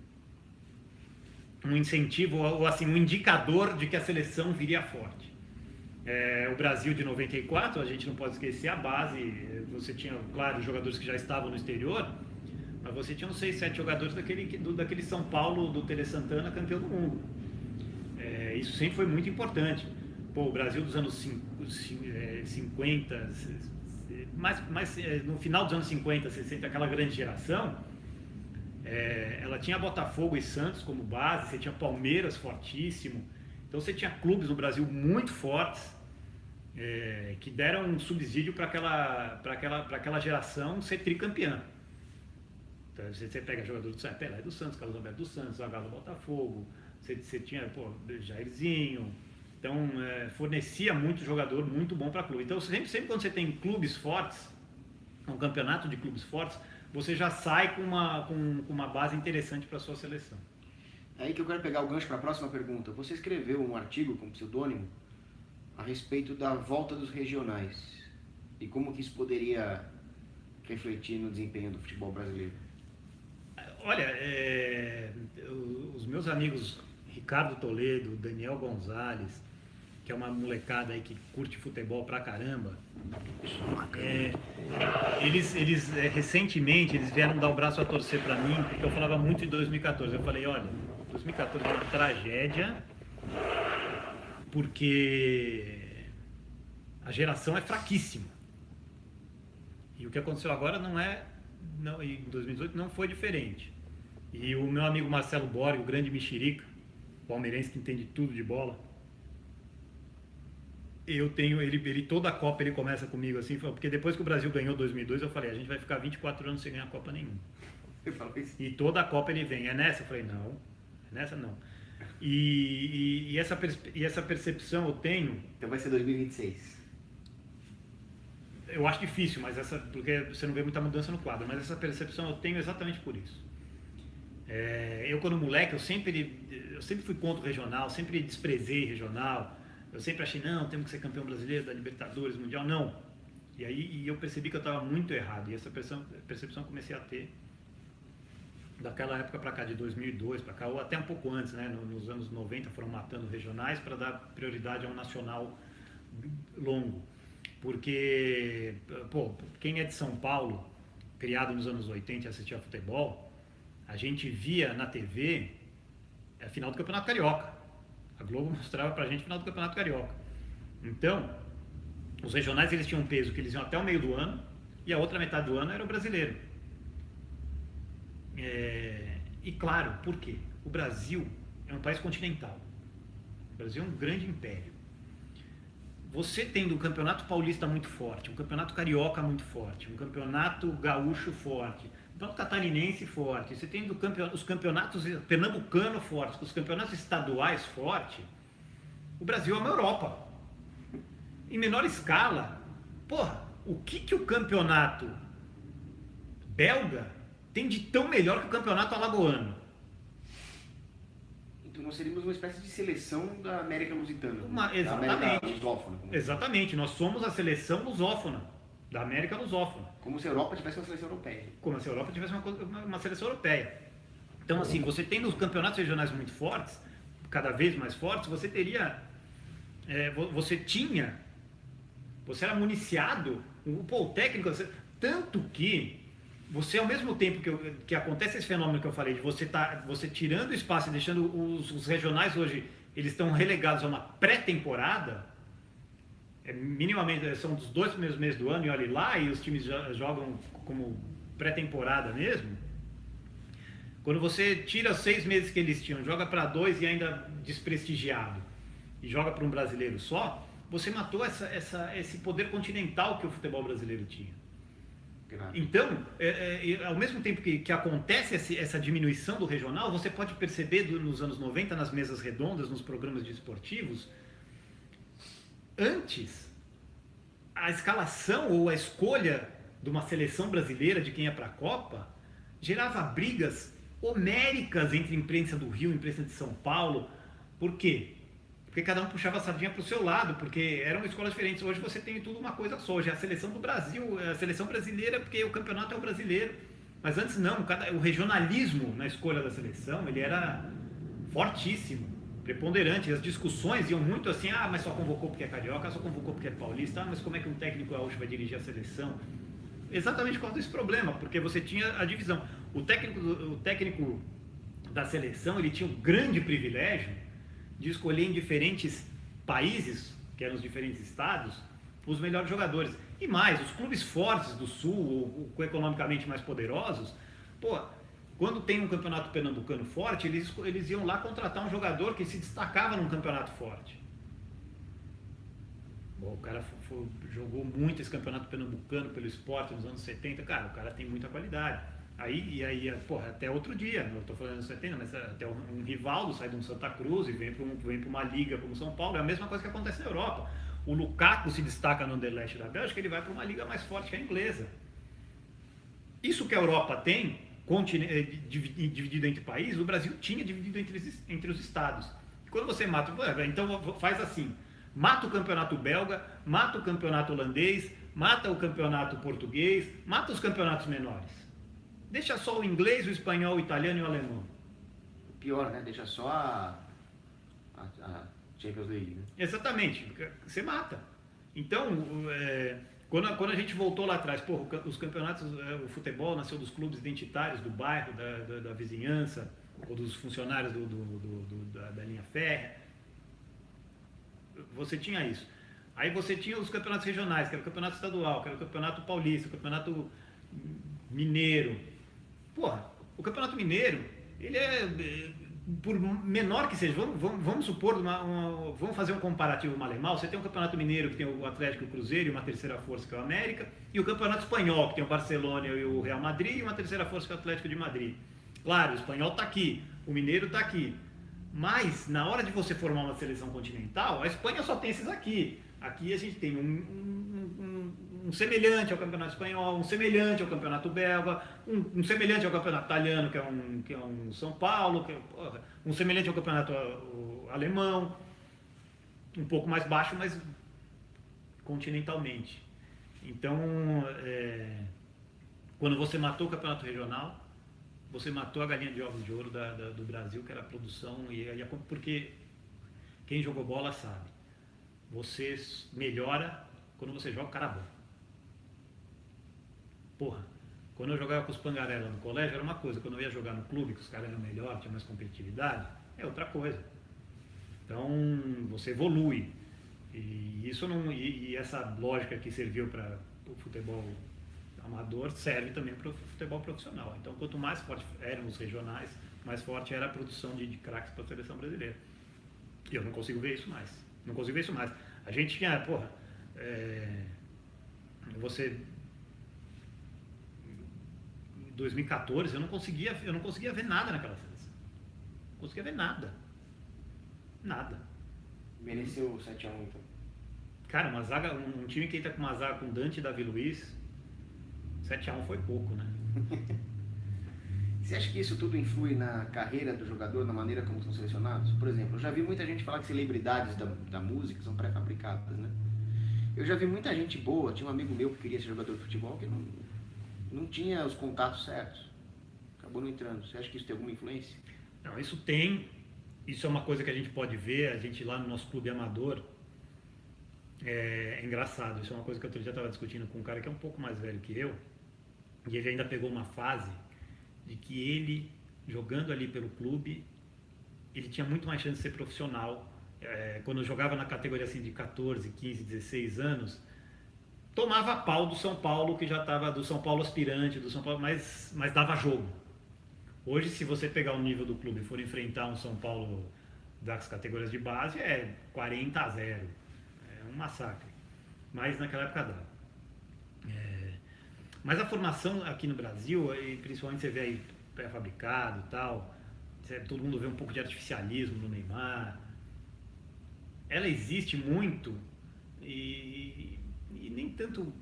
B: incentivo, ou assim, um indicador de que a seleção viria forte. O Brasil de 94, a gente não pode esquecer a base, você tinha, claro, jogadores que já estavam no exterior, mas você tinha uns 6, 7 jogadores daquele São Paulo, do Tele Santana, campeão do mundo. Isso sempre foi muito importante. O Brasil dos anos 50, no final dos anos 50, 60, aquela grande geração, ela tinha Botafogo e Santos como base, você tinha Palmeiras fortíssimo, então você tinha clubes no Brasil muito fortes, que deram um subsídio para aquela geração ser tricampeã. Então, você pega jogadores do Pelé do Santos, Carlos Alberto do Santos, Zagallo do Botafogo, você tinha Jairzinho, então fornecia muito jogador muito bom para clube. Então sempre quando você tem clubes fortes, um campeonato de clubes fortes, você já sai com uma base interessante para a sua seleção.
A: É aí que eu quero pegar o gancho para a próxima pergunta. Você escreveu um artigo com pseudônimo a respeito da volta dos regionais e como que isso poderia refletir no desempenho do futebol brasileiro.
B: Olha, os meus amigos Ricardo Toledo, Daniel Gonzalez, que é uma molecada aí que curte futebol pra caramba. Eles recentemente eles vieram dar o braço a torcer pra mim, porque eu falava muito em 2014. Eu falei, olha, 2014 é uma tragédia, porque a geração é fraquíssima. E o que aconteceu agora em 2018 não foi diferente. E o meu amigo Marcelo Borg, o grande mexerica, palmeirense que entende tudo de bola, eu tenho ele toda a Copa ele começa comigo assim, porque depois que o Brasil ganhou 2002, eu falei, a gente vai ficar 24 anos sem ganhar Copa nenhuma. E toda a Copa ele vem, é nessa? Eu falei, não, é nessa não. E essa percepção eu tenho...
A: Então vai ser 2026.
B: Eu acho difícil, porque você não vê muita mudança no quadro, mas essa percepção eu tenho exatamente por isso. Eu quando moleque, eu sempre fui contra o regional, sempre desprezei regional, eu sempre achei, não, temos que ser campeão brasileiro da Libertadores, Mundial, não. E eu percebi que eu estava muito errado, e essa percepção eu comecei a ter daquela época para cá, de 2002 para cá, ou até um pouco antes, né, nos anos 90 foram matando regionais para dar prioridade a um nacional longo. Porque, quem é de São Paulo, criado nos anos 80 e assistia a futebol, a gente via na TV a final do Campeonato Carioca. A Globo mostrava pra gente a final do Campeonato Carioca. Então, os regionais eles tinham um peso que eles iam até o meio do ano e a outra metade do ano era o brasileiro. E claro, por quê? O Brasil é um país continental. O Brasil é um grande império. Você tendo um campeonato paulista muito forte, um campeonato carioca muito forte, um campeonato gaúcho forte, um campeonato catarinense forte, você tendo os campeonatos pernambucano fortes, os campeonatos estaduais fortes, o Brasil é uma Europa. Em menor escala, o que o campeonato belga tem de tão melhor que o campeonato alagoano?
A: Então nós seríamos uma espécie de seleção da América lusitana.
B: Exatamente.
A: Da América lusófona.
B: Exatamente, nós somos a seleção lusófona, da América lusófona.
A: Como se a Europa tivesse uma seleção europeia.
B: Como se a Europa tivesse uma seleção europeia. Então, assim, você tendo os campeonatos regionais muito fortes, cada vez mais fortes, você teria... Você era municiado, o técnico... Tanto que você, ao mesmo tempo que acontece esse fenômeno que eu falei, de você tirando espaço e deixando os regionais hoje, eles estão relegados a uma pré-temporada, minimamente são dos 2 primeiros meses do ano, e olha lá, e os times jogam como pré-temporada mesmo. Quando você tira os 6 meses que eles tinham, joga para 2 e ainda desprestigiado, e joga para um brasileiro só, você matou esse poder continental que o futebol brasileiro tinha. Então, ao mesmo tempo que acontece essa diminuição do regional, você pode perceber nos anos 90, nas mesas redondas, nos programas de esportivos, antes, a escalação ou a escolha de uma seleção brasileira, de quem ia para a Copa, gerava brigas homéricas entre a imprensa do Rio e a imprensa de São Paulo. Por quê? Porque cada um puxava a sardinha para o seu lado, porque eram escolas diferentes. Hoje você tem tudo uma coisa só. Hoje é a seleção do Brasil, a seleção brasileira, porque o campeonato é o brasileiro. Mas antes não, o regionalismo na escolha da seleção, ele era fortíssimo, preponderante. As discussões iam muito assim, mas só convocou porque é carioca, só convocou porque é paulista, mas como é que um técnico gaúcho vai dirigir a seleção? Exatamente por causa desse problema, porque você tinha a divisão. O técnico da seleção, ele tinha o grande privilégio de escolher em diferentes países, que eram os diferentes estados, os melhores jogadores. E mais, os clubes fortes do Sul, ou economicamente mais poderosos, quando tem um campeonato pernambucano forte, eles iam lá contratar um jogador que se destacava num campeonato forte. O cara jogou muito esse campeonato pernambucano pelo Sport nos anos 70, cara, o cara tem muita qualidade. Aí, até outro dia, não estou falando de 70, mas até um Rivaldo sai de um Santa Cruz e vem para uma liga como São Paulo, é a mesma coisa que acontece na Europa. O Lukaku se destaca no Anderlecht da Bélgica, ele vai para uma liga mais forte que a inglesa. Isso que a Europa tem, dividido entre países, o Brasil tinha dividido entre os estados. E quando você mata, então faz assim, mata o campeonato belga, mata o campeonato holandês, mata o campeonato português, mata os campeonatos menores. Deixa só o inglês, o espanhol, o italiano e o alemão.
A: Pior, né? Deixa só Champions League, né?
B: Exatamente, você mata. Então, quando a gente voltou lá atrás, os campeonatos, o futebol nasceu dos clubes identitários do bairro, da vizinhança, ou dos funcionários da linha férrea. Você tinha isso. Aí você tinha os campeonatos regionais, que era o campeonato estadual, que era o campeonato paulista, o campeonato mineiro. Porra, o campeonato mineiro, ele por menor que seja, vamos supor, vamos fazer um comparativo mal. Você tem o campeonato mineiro, que tem o Atlético e o Cruzeiro, e uma terceira força, que é o América, e o campeonato espanhol, que tem o Barcelona e o Real Madrid, e uma terceira força, que é o Atlético de Madrid. Claro, o espanhol está aqui, o mineiro está aqui. Mas, na hora de você formar uma seleção continental, a Espanha só tem esses aqui. Aqui a gente tem um semelhante ao campeonato espanhol, um semelhante ao campeonato belga, um semelhante ao campeonato italiano, que é um São Paulo, um semelhante ao campeonato alemão, um pouco mais baixo, mas continentalmente. Então, quando você matou o campeonato regional, você matou a galinha de ovos de ouro do Brasil, que era a produção, porque quem jogou bola sabe. Você melhora quando você joga o cara bom. Porra, quando eu jogava com os pangarela no colégio era uma coisa, quando eu ia jogar no clube, que os caras eram melhores, tinha mais competitividade, é outra coisa. Então, você evolui. E essa lógica que serviu para o futebol amador serve também para o futebol profissional. Então, quanto mais forte eram os regionais, mais forte era a produção de craques para a seleção brasileira. E eu não consigo ver isso mais. Não consigo ver isso mais. A gente tinha, você... Em 2014, eu não conseguia ver nada naquela seleção. Não conseguia ver nada. Nada.
A: Mereceu o 7x1, então.
B: Cara, uma zaga, um time que entra com uma zaga com Dante e Davi Luiz, 7x1 foi pouco, né?
A: Você acha que isso tudo influi na carreira do jogador, na maneira como são selecionados? Por exemplo, eu já vi muita gente falar que celebridades da música são pré-fabricadas, né? Eu já vi muita gente boa, tinha um amigo meu que queria ser jogador de futebol que não tinha os contatos certos. Acabou não entrando. Você acha que isso tem alguma influência?
B: Não, isso tem. Isso é uma coisa que a gente pode ver, a gente lá no nosso clube amador, é engraçado. Isso é uma coisa que eu já estava discutindo com um cara que é um pouco mais velho que eu, e ele ainda pegou uma fase de que ele, jogando ali pelo clube, ele tinha muito mais chance de ser profissional. Quando eu jogava na categoria assim de 14, 15, 16 anos, tomava pau do São Paulo, que já estava do São Paulo aspirante, do São Paulo, mas dava jogo. Hoje, se você pegar o nível do clube e for enfrentar um São Paulo das categorias de base, é 40-0. É um massacre. Mas naquela época dava. Mas a formação aqui no Brasil, e principalmente você vê aí pré-fabricado e tal, todo mundo vê um pouco de artificialismo no Neymar. Ela existe muito e nem tanto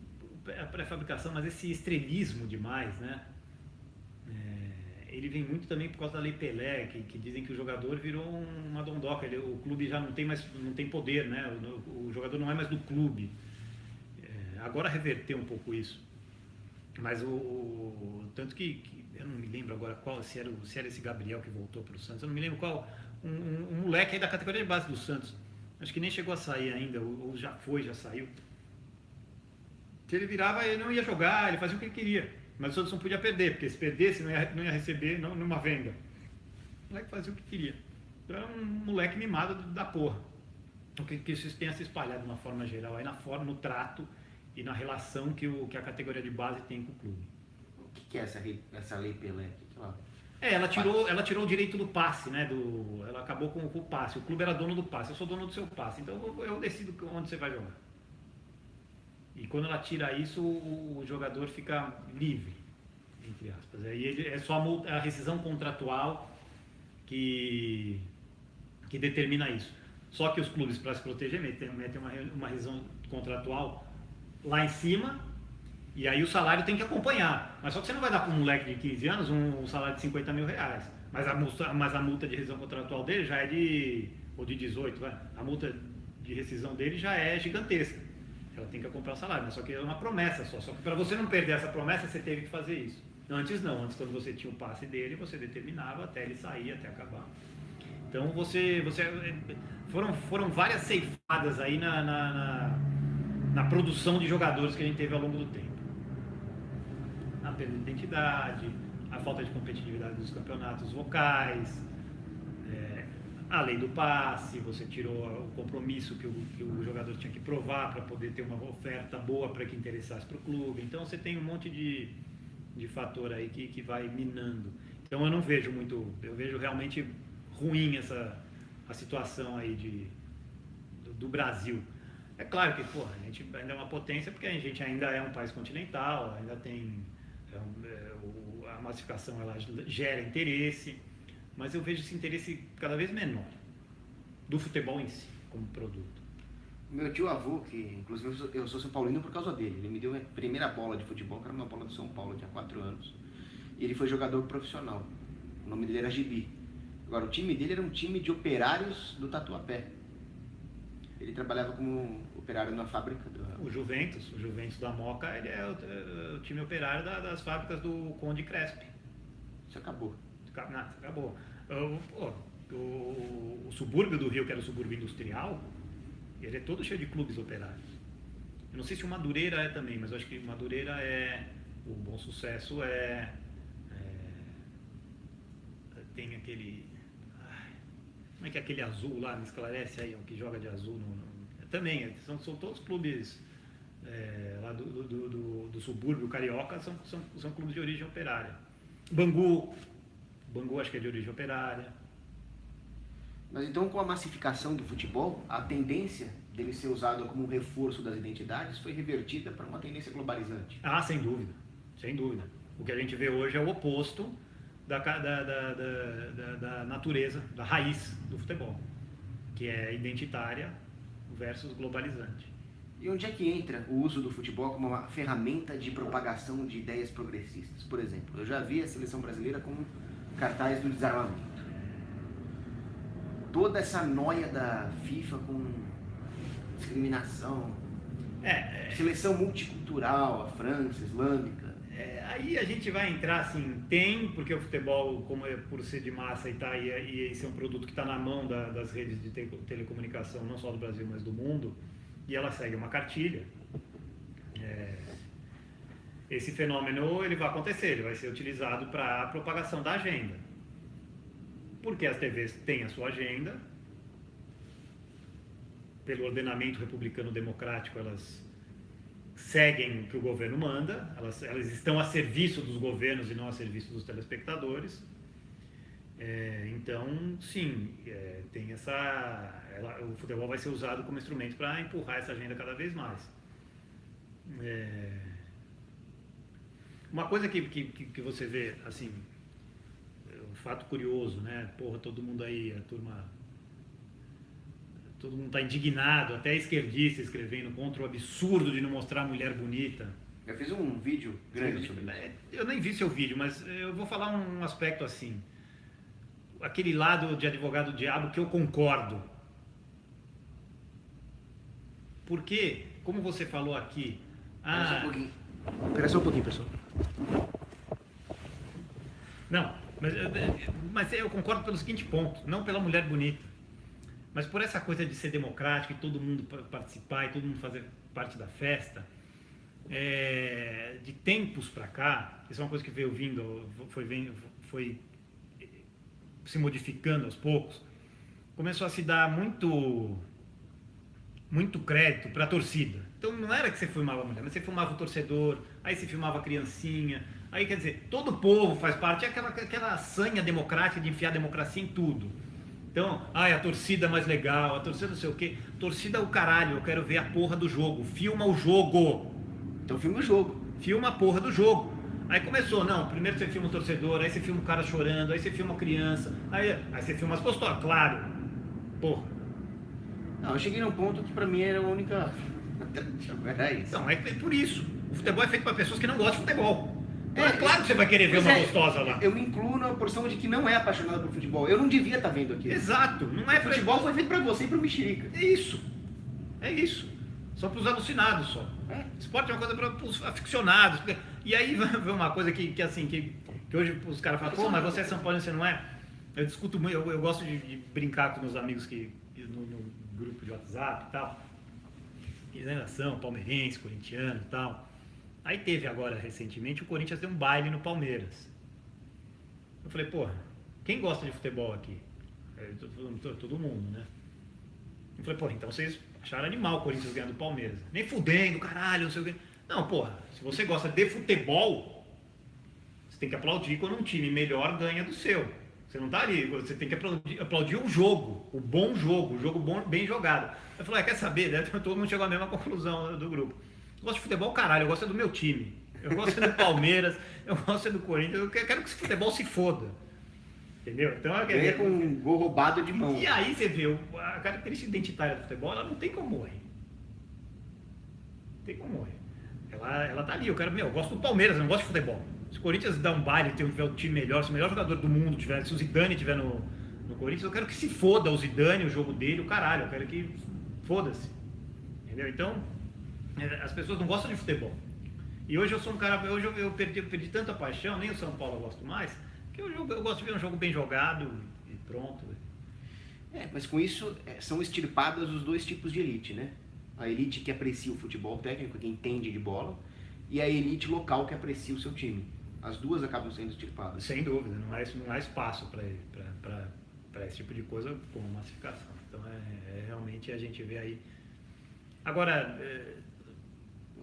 B: a pré-fabricação, mas esse estrelismo demais, né? Ele vem muito também por causa da Lei Pelé, que dizem que o jogador virou uma dondoca, o clube já não tem poder, né? O jogador não é mais do clube. Agora reverteu um pouco isso. Mas tanto que eu não me lembro agora se era esse Gabriel que voltou para o Santos, eu não me lembro qual, um moleque aí da categoria de base do Santos, acho que nem chegou a sair ainda, ou já saiu. Se ele virava, ele não ia jogar, ele fazia o que ele queria, mas o Santos não podia perder, porque se perdesse não ia receber numa venda. O moleque fazia o que queria. Então era um moleque mimado da porra. Que isso tenha se espalhado de uma forma geral, aí no trato e na relação que a categoria de base tem com o clube.
A: O que é essa Lei Pelé?
B: Ela tirou o direito do passe, né? Ela acabou com o passe. O clube era dono do passe, eu sou dono do seu passe, então eu decido onde você vai jogar. E quando ela tira isso, o jogador fica livre, entre aspas. Aí é só a rescisão contratual que determina isso. Só que os clubes, para se proteger, metem uma rescisão contratual lá em cima, e aí o salário tem que acompanhar. Mas só que você não vai dar para um moleque de 15 anos um salário de 50 mil reais. Mas a multa de rescisão contratual dele já é ou de 18, a multa de rescisão dele já é gigantesca. Ela tem que acompanhar o salário, mas só que é uma promessa só. Só que para você não perder essa promessa, você teve que fazer isso. Antes não, antes quando você tinha o passe dele, você determinava até ele sair, até acabar. Então foram várias ceifadas aí na produção de jogadores que a gente teve ao longo do tempo. A perda de identidade, a falta de competitividade dos campeonatos locais, a lei do passe, você tirou o compromisso que o jogador tinha que provar para poder ter uma oferta boa para que interessasse para o clube. Então você tem um monte de fator aí que vai minando. Então eu não vejo muito, eu vejo realmente ruim a situação aí do Brasil. É claro que a gente ainda é uma potência porque a gente ainda é um país continental, ainda tem a massificação, ela gera interesse, mas eu vejo esse interesse cada vez menor do futebol em si, como produto.
A: Meu tio avô, que inclusive eu sou São Paulino por causa dele, ele me deu a primeira bola de futebol, que era uma bola do São Paulo, eu tinha 4 anos, e ele foi jogador profissional, o nome dele era Gibi. Agora, o time dele era um time de operários do Tatuapé. Ele trabalhava como operário na fábrica.
B: O Juventus da Moca, ele é o time operário das fábricas do Conde Crespi.
A: Isso acabou.
B: Não, acabou. O subúrbio do Rio, que era o subúrbio industrial, ele é todo cheio de clubes operários. Eu não sei se o Madureira é também, mas eu acho que o Madureira o Bom Sucesso tem aquele... Como é que é aquele azul lá? Me esclarece aí, o que joga de azul. Também, são todos clubes lá do subúrbio carioca, são clubes de origem operária. Bangu acho que é de origem operária.
A: Mas então, com a massificação do futebol, a tendência dele ser usado como um reforço das identidades foi revertida para uma tendência globalizante.
B: Ah, sem dúvida, sem dúvida. O que a gente vê hoje é o oposto da natureza, da raiz do futebol, que é identitária versus globalizante.
A: E onde é que entra o uso do futebol como uma ferramenta de propagação de ideias progressistas? Por exemplo, eu já vi a seleção brasileira com cartaz do desarmamento. Toda essa noia da FIFA com discriminação, seleção multicultural, a França, islâmica.
B: Aí a gente vai entrar assim, porque o futebol, como é por ser de massa e ser um produto que está na mão das redes de telecomunicação, não só do Brasil, mas do mundo, e ela segue uma cartilha, esse fenômeno ele vai acontecer, ele vai ser utilizado para a propagação da agenda. Porque as TVs têm a sua agenda, pelo ordenamento republicano democrático, elas seguem o que o governo manda, elas estão a serviço dos governos e não a serviço dos telespectadores. Então, sim, tem o futebol vai ser usado como instrumento para empurrar essa agenda cada vez mais. Uma coisa que você vê, assim, um fato curioso, né? Todo mundo aí, todo mundo está indignado, até esquerdista escrevendo contra o absurdo de não mostrar a mulher bonita.
A: Eu fiz um vídeo grande sobre isso.
B: Eu nem vi seu vídeo, mas eu vou falar um aspecto assim. Aquele lado de advogado diabo que eu concordo. Porque, como você falou aqui...
A: Espera só um pouquinho, pessoal.
B: Não, mas eu concordo pelo seguinte ponto, não pela mulher bonita, mas por essa coisa de ser democrático e todo mundo participar e todo mundo fazer parte da festa. De tempos para cá, isso é uma coisa que veio vindo, foi se modificando aos poucos, começou a se dar muito crédito para a torcida. Então não era que você filmava a mulher, mas você filmava o torcedor, aí você filmava a criancinha, aí quer dizer, todo o povo faz parte, é aquela sanha democrática de enfiar a democracia em tudo. Então, a torcida mais legal, a torcida não sei o quê, torcida o caralho, eu quero ver a porra do jogo, filma o jogo.
A: Então filma o jogo.
B: Filma a porra do jogo. Aí começou, não, primeiro você filma o torcedor, aí você filma o cara chorando, aí você filma a criança, aí você filma as posturas, claro. Porra.
A: Não, eu cheguei num ponto que pra mim era a única... Era isso.
B: Não, é por isso. O futebol é feito para pessoas que não gostam de futebol. Então, claro que você vai querer ver uma gostosa lá.
A: Eu me incluo na porção de que não é apaixonado por futebol. Eu não devia estar vendo aqui.
B: Exato. Não é
A: futebol foi feito pra você e pro mexerica.
B: É isso. É isso. Só para os alucinados só. Esporte é uma coisa para os aficionados. E aí vai uma coisa que hoje os caras falam, pô, mas você é São Paulo e você não é. Eu discuto muito, eu gosto de brincar com meus amigos que no grupo de WhatsApp e tal. E nação, palmeirense, corintiano e tal. Aí teve agora, recentemente, o Corinthians deu um baile no Palmeiras. Eu falei, porra, quem gosta de futebol aqui? Todo mundo, né? Eu falei, porra, então vocês acharam animal o Corinthians ganhando do Palmeiras. Nem fudendo, caralho, não sei o quê. Não, porra, se você gosta de futebol, você tem que aplaudir quando um time melhor ganha do seu. Você não tá ali, você tem que aplaudir o jogo, o jogo bom, bem jogado. Eu falei, quer saber, né? Todo mundo chegou à mesma conclusão do grupo. Eu gosto de futebol, caralho, eu gosto do meu time. Eu gosto do Palmeiras, eu gosto do Corinthians, eu quero que esse futebol se foda. Entendeu? Então,
A: ganha com um gol roubado de mão.
B: E aí você vê, a característica identitária do futebol, ela não tem como morrer. Não tem como morrer. Ela tá ali, eu gosto do Palmeiras, eu não gosto de futebol. Se o Corinthians dá um baile, tiver um time melhor, se o melhor jogador do mundo tiver, se o Zidane estiver no Corinthians, eu quero que se foda o Zidane, o jogo dele, o caralho, eu quero que foda-se. Entendeu? Então, as pessoas não gostam de futebol. E hoje eu sou um cara, hoje eu perdi tanta paixão, nem o São Paulo eu gosto mais, que eu gosto de ver um jogo bem jogado e pronto.
A: Mas com isso são extirpados os dois tipos de elite, né? A elite que aprecia o futebol técnico, que entende de bola, e a elite local que aprecia o seu time. As duas acabam sendo extirpadas.
B: Sem dúvida, não há espaço para esse tipo de coisa como massificação. Então realmente a gente vê aí. Agora.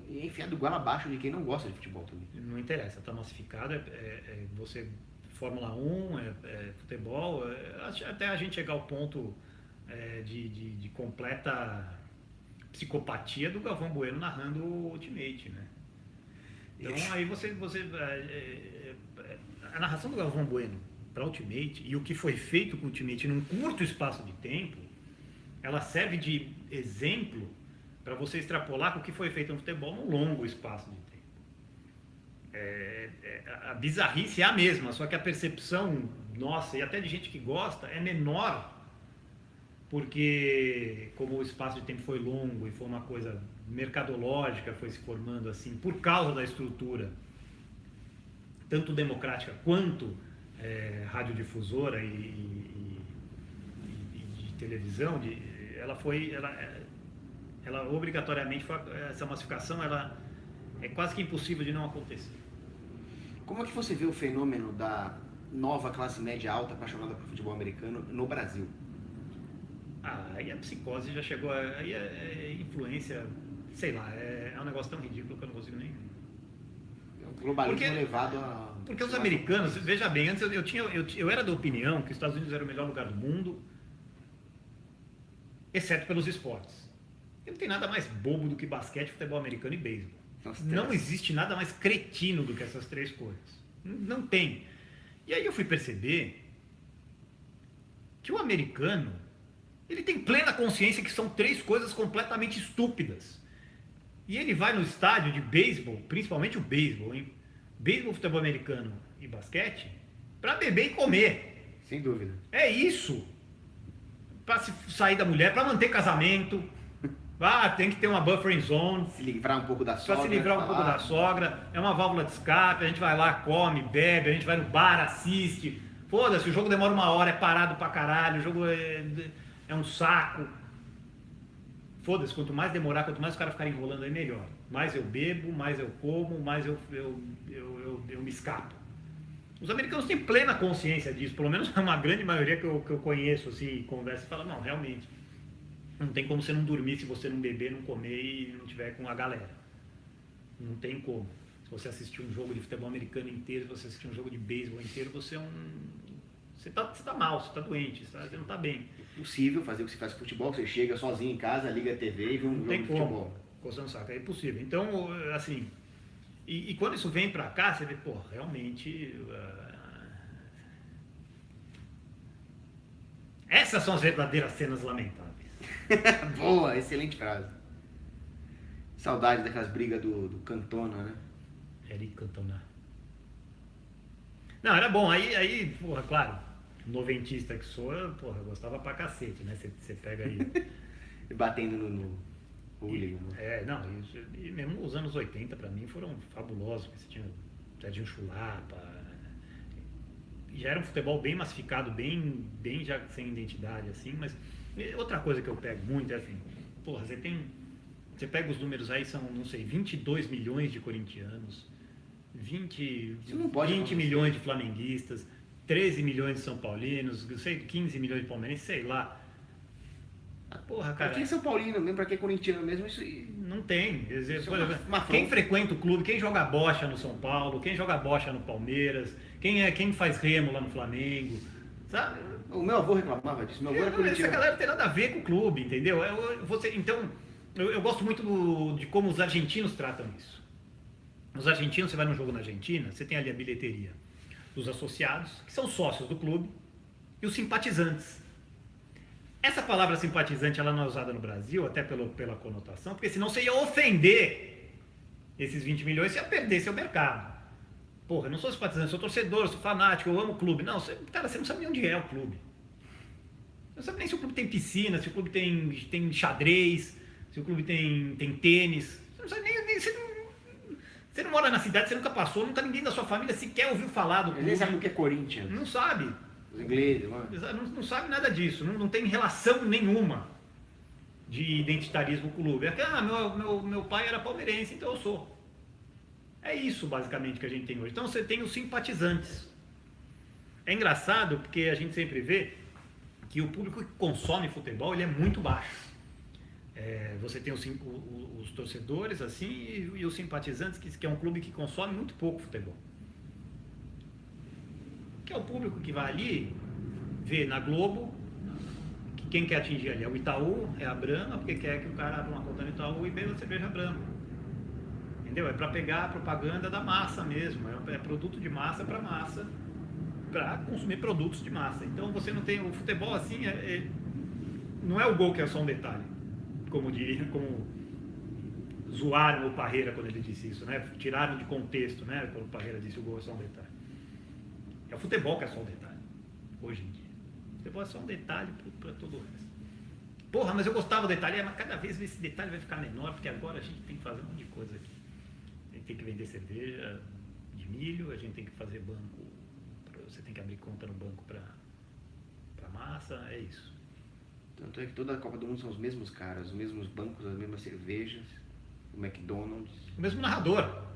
A: E é enfiado goela abaixo de quem não gosta de futebol também.
B: Não interessa, está massificado, você. Fórmula 1, futebol, até a gente chegar ao ponto de completa psicopatia do Galvão Bueno narrando o Ultimate, né? Então aí a narração do Galvão Bueno para Ultimate e o que foi feito com o Ultimate num curto espaço de tempo, ela serve de exemplo para você extrapolar com o que foi feito no futebol num longo espaço de tempo. A bizarrice é a mesma, só que a percepção nossa e até de gente que gosta é menor, porque como o espaço de tempo foi longo e foi uma coisa mercadológica, foi se formando assim, por causa da estrutura tanto democrática quanto radiodifusora e de televisão, ela obrigatoriamente, essa massificação, ela é quase que impossível de não acontecer.
A: Como é que você vê o fenômeno da nova classe média alta apaixonada por futebol americano no Brasil?
B: Aí a psicose já chegou, aí é influência, sei lá, é um negócio tão ridículo que eu não consigo nem...
A: É um globalismo levado a...
B: Porque os americanos, veja bem, antes eu era da opinião que os Estados Unidos era o melhor lugar do mundo, exceto pelos esportes. E não tem nada mais bobo do que basquete, futebol americano e beisebol. Não existe nada mais cretino do que essas três coisas. Não tem. E aí eu fui perceber que o americano, ele tem plena consciência que são três coisas completamente estúpidas. E ele vai no estádio de beisebol, principalmente o beisebol, hein? Beisebol, futebol americano e basquete, para beber e comer.
A: Sem dúvida.
B: É isso. Para se sair da mulher, para manter casamento. Tem que ter uma buffering zone.
A: Se livrar um pouco da sogra.
B: Para se livrar um pouco da sogra. É uma válvula de escape. A gente vai lá, come, bebe. A gente vai no bar, assiste. Foda-se, o jogo demora 1 hora, é parado pra caralho. O jogo é um saco. Foda-se, quanto mais demorar, quanto mais os caras ficarem enrolando aí, melhor. Mais eu bebo, mais eu como, mais eu me escapo. Os americanos têm plena consciência disso. Pelo menos uma grande maioria que eu conheço, assim, conversa e fala, não, realmente. Não tem como você não dormir se você não beber, não comer e não tiver com a galera. Não tem como. Se você assistir um jogo de futebol americano inteiro, se você assistir um jogo de beisebol inteiro, você é Você tá mal, você tá doente, você não tá bem.
A: É possível fazer o que você faz com futebol, você chega sozinho em casa, liga a TV e vê um jogo de futebol.
B: Coçando o saco, é impossível. Então, assim, e quando isso vem pra cá, você vê, pô, realmente... essas são as verdadeiras cenas lamentáveis.
A: Boa, excelente frase. Saudade daquelas brigas do Cantona, né?
B: Eric Cantona. Não, era bom. Aí, porra, claro, noventista que sou, porra, eu gostava pra cacete, né? Você pega aí...
A: Batendo no hooligan.
B: Não, e mesmo os anos 80 pra mim foram fabulosos, porque você tinha Serginho Chulapa, já era um futebol bem massificado, bem já sem identidade, assim, mas outra coisa que eu pego muito é assim, porra, você pega os números aí, são, não sei, 22 milhões de corintianos, 20 milhões de flamenguistas, 13 milhões de são paulinos, sei, 15 milhões de palmeirenses, sei lá. Porra, cara.
A: Pra quem é São Paulino mesmo, pra quem é corintiano mesmo, isso.
B: Não tem. Quer dizer,
A: Isso é uma
B: quem frequenta o clube, quem joga bocha no São Paulo, quem joga bocha no Palmeiras, quem faz remo lá no Flamengo, sabe?
A: O meu avô reclamava disso. Meu avô era corintiano.
B: Essa galera não tem nada a ver com o clube, entendeu? Então, eu gosto muito de como os argentinos tratam isso. Os argentinos, você vai num jogo na Argentina, você tem ali a bilheteria dos associados, que são sócios do clube, e os simpatizantes. Essa palavra simpatizante, ela não é usada no Brasil, até pela conotação, porque senão você ia ofender esses 20 milhões e ia perder seu mercado. Porra, eu não sou simpatizante, sou torcedor, sou fanático, eu amo o clube. Não, cara, você não sabe nem onde é o clube. Você não sabe nem se o clube tem piscina, se o clube tem xadrez, se o clube tem tênis. Você não sabe nem você não mora na cidade, você nunca passou, nunca ninguém da sua família sequer ouviu falar do clube.
A: Eles sabem o que é Corinthians.
B: Não sabe.
A: Os ingleses, mano.
B: Não sabe nada disso, não tem relação nenhuma de identitarismo com o clube. Meu pai era palmeirense, então eu sou. É isso basicamente que a gente tem hoje. Então você tem os simpatizantes. É engraçado porque a gente sempre vê que o público que consome futebol ele é muito baixo. Você tem os torcedores assim e os simpatizantes, que é um clube que consome muito pouco futebol. Que é o público que vai ali, vê na Globo, que quem quer atingir ali é o Itaú, é a Brahma, porque quer que o cara abra uma conta no Itaú e beba cerveja Brahma. Entendeu? É para pegar a propaganda da massa mesmo, é produto de massa para massa, para consumir produtos de massa. Então você não tem, o futebol assim, não é o gol que é só um detalhe, como zoaram o Parreira quando ele disse isso, né? Tiraram de contexto, né? Quando o Parreira disse o gol é só um detalhe. É o futebol que é só um detalhe, hoje em dia. O futebol é só um detalhe para todo o resto. Porra, mas eu gostava do detalhe, mas cada vez esse detalhe vai ficar menor, porque agora a gente tem que fazer um monte de coisa aqui. A gente tem que vender cerveja de milho, a gente tem que fazer banco, você tem que abrir conta no banco para massa, é isso.
A: Tanto é que toda a Copa do Mundo são os mesmos caras, os mesmos bancos, as mesmas cervejas, o McDonald's.
B: O mesmo narrador.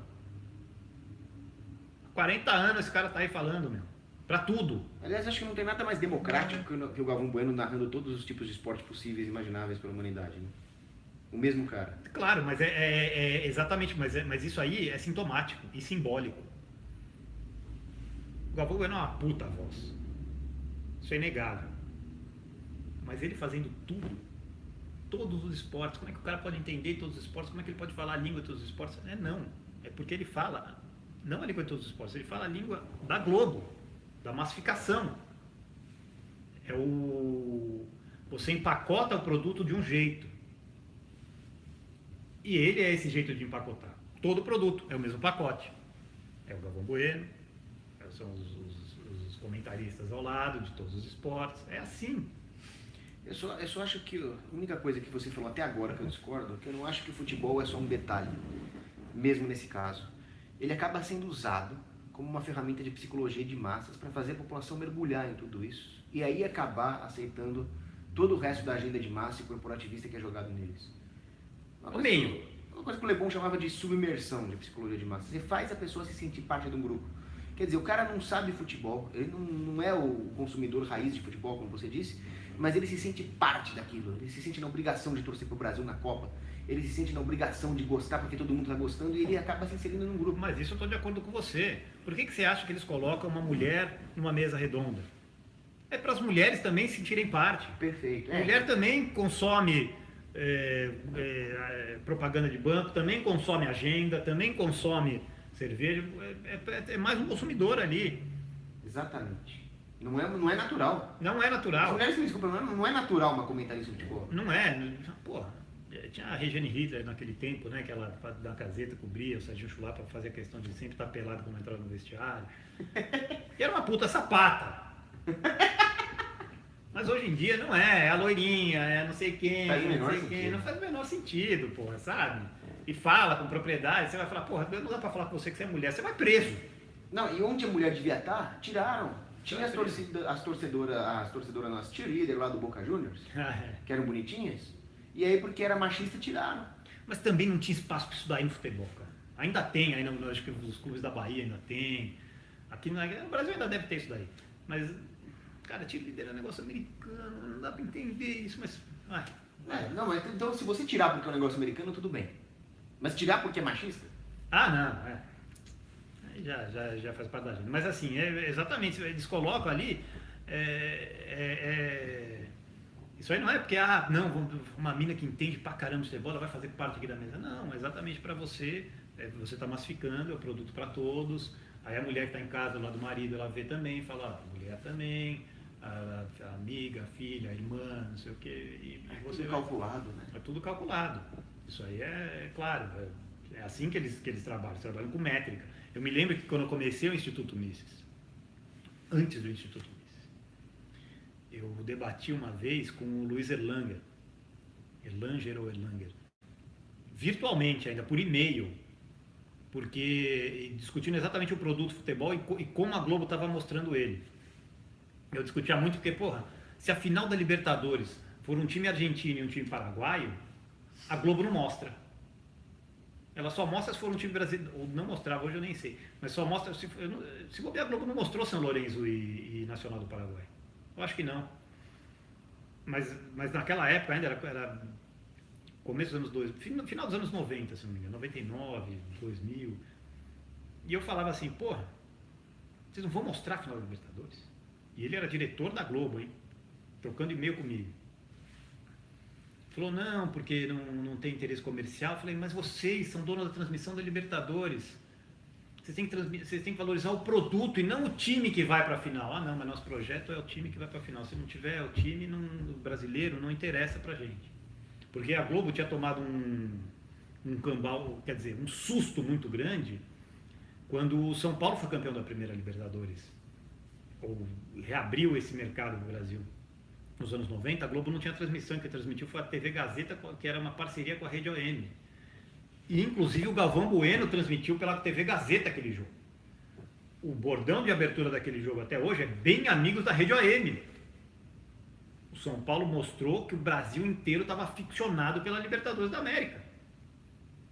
B: 40 anos esse cara tá aí falando, meu. Pra tudo.
A: Aliás, acho que não tem nada mais democrático que o Galvão Bueno narrando todos os tipos de esporte possíveis e imagináveis pela humanidade, né? O mesmo cara.
B: Claro, mas exatamente, mas isso aí é sintomático e simbólico. O Galvão Bueno é uma puta voz. Isso é inegável. Mas ele fazendo tudo, todos os esportes, como é que o cara pode entender todos os esportes? Como é que ele pode falar a língua de todos os esportes? Não. É porque ele fala... Não a língua de todos os esportes, ele fala a língua da Globo, da massificação. Você empacota o produto de um jeito. E ele é esse jeito de empacotar. Todo produto é o mesmo pacote. É o Galvão Bueno, são os comentaristas ao lado de todos os esportes. É assim.
A: Eu só acho que a única coisa que você falou até agora que eu discordo, é que eu não acho que o futebol é só um detalhe, mesmo nesse caso. Ele acaba sendo usado como uma ferramenta de psicologia de massas para fazer a população mergulhar em tudo isso e aí acabar aceitando todo o resto da agenda de massa e corporativista que é jogado neles. Uma coisa que o Lebon chamava de submersão de psicologia de massa. Você faz a pessoa se sentir parte de um grupo. Quer dizer, o cara não sabe futebol, ele não é o consumidor raiz de futebol, como você disse, mas ele se sente parte daquilo, ele se sente na obrigação de torcer pro Brasil na Copa. Ele se sente na obrigação de gostar porque todo mundo está gostando e ele acaba se inserindo num grupo.
B: Mas isso eu estou de acordo com você. Por que você acha que eles colocam uma mulher numa mesa redonda? É para as mulheres também sentirem parte.
A: Perfeito.
B: A mulher também consome propaganda de banco, também consome agenda, também consome cerveja. É mais um consumidor ali.
A: Exatamente. Não é natural.
B: Não é natural.
A: As mulheres me desculpam, não é natural uma comentarista de futebol.
B: Não é. Porra. Tinha a Regiane Hitler naquele tempo, né? Que ela da Gazeta cobria o Serginho Chulapa para fazer a questão de sempre estar pelado quando entrava no vestiário. E era uma puta sapata. Mas hoje em dia não é a loirinha, é não sei quem, não sei quem. Não faz o menor sentido, porra, sabe? E fala com propriedade, você vai falar, porra, não dá pra falar com você que você é mulher, você vai preso.
A: Não, e onde a mulher devia estar, tiraram. Tinha as torcedoras, as cheerleader lá do Boca Juniors, que eram bonitinhas, e aí porque era machista tiraram.
B: Mas também não tinha espaço para isso daí no futebol, cara. Ainda tem, acho que os clubes da Bahia ainda tem. Aqui no Brasil ainda deve ter isso daí. Mas, cara, cheerleader é um negócio americano, não dá para entender isso, mas...
A: Não, mas então se você tirar porque é um negócio americano, tudo bem. Mas tirar porque é machista?
B: Não, Aí já faz parte da gente. Mas assim, exatamente, eles colocam ali, isso aí não é porque, uma mina que entende pra caramba de futebol, ela vai fazer parte aqui da mesa. Não, é exatamente pra você, você tá massificando, é o produto pra todos. Aí a mulher que tá em casa, lá do marido, ela vê também, fala, a mulher também, a amiga, a filha, a irmã, não sei o quê. E você
A: tudo calculado, né?
B: É tudo calculado. Isso aí é claro, é assim que eles trabalham com métrica. Eu me lembro que quando eu comecei o Instituto Mises, antes do Instituto Mises, eu debati uma vez com o Luiz Erlanger, virtualmente ainda, por e-mail, porque discutindo exatamente o produto futebol e como a Globo estava mostrando ele. Eu discutia muito porque, se a final da Libertadores for um time argentino e um time paraguaio, a Globo não mostra. Ela só mostra se for um time brasileiro, ou não mostrava, hoje eu nem sei, mas só mostra, se bobear, a Globo não mostrou São Lourenço e Nacional do Paraguai. Eu acho que não. Mas naquela época ainda era começo dos anos 2000, final dos anos 90, se não me engano, 99, 2000. E eu falava assim, vocês não vão mostrar a final da Libertadores? E ele era diretor da Globo, hein? Trocando e-mail comigo. Falou, não, porque não tem interesse comercial. Eu falei, mas vocês são donos da transmissão da Libertadores. Vocês têm que valorizar o produto e não o time que vai para a final. Não, mas nosso projeto é o time que vai para a final. Se não tiver o time brasileiro, não interessa para a gente. Porque a Globo tinha tomado um cambal, quer dizer, um susto muito grande quando o São Paulo foi campeão da primeira Libertadores. Ou reabriu esse mercado no Brasil. Nos anos 90, a Globo não tinha transmissão, quem transmitiu foi a TV Gazeta, que era uma parceria com a Rede OM. E, inclusive, o Galvão Bueno transmitiu pela TV Gazeta aquele jogo. O bordão de abertura daquele jogo até hoje é bem amigos da Rede OM. O São Paulo mostrou que o Brasil inteiro estava aficionado pela Libertadores da América.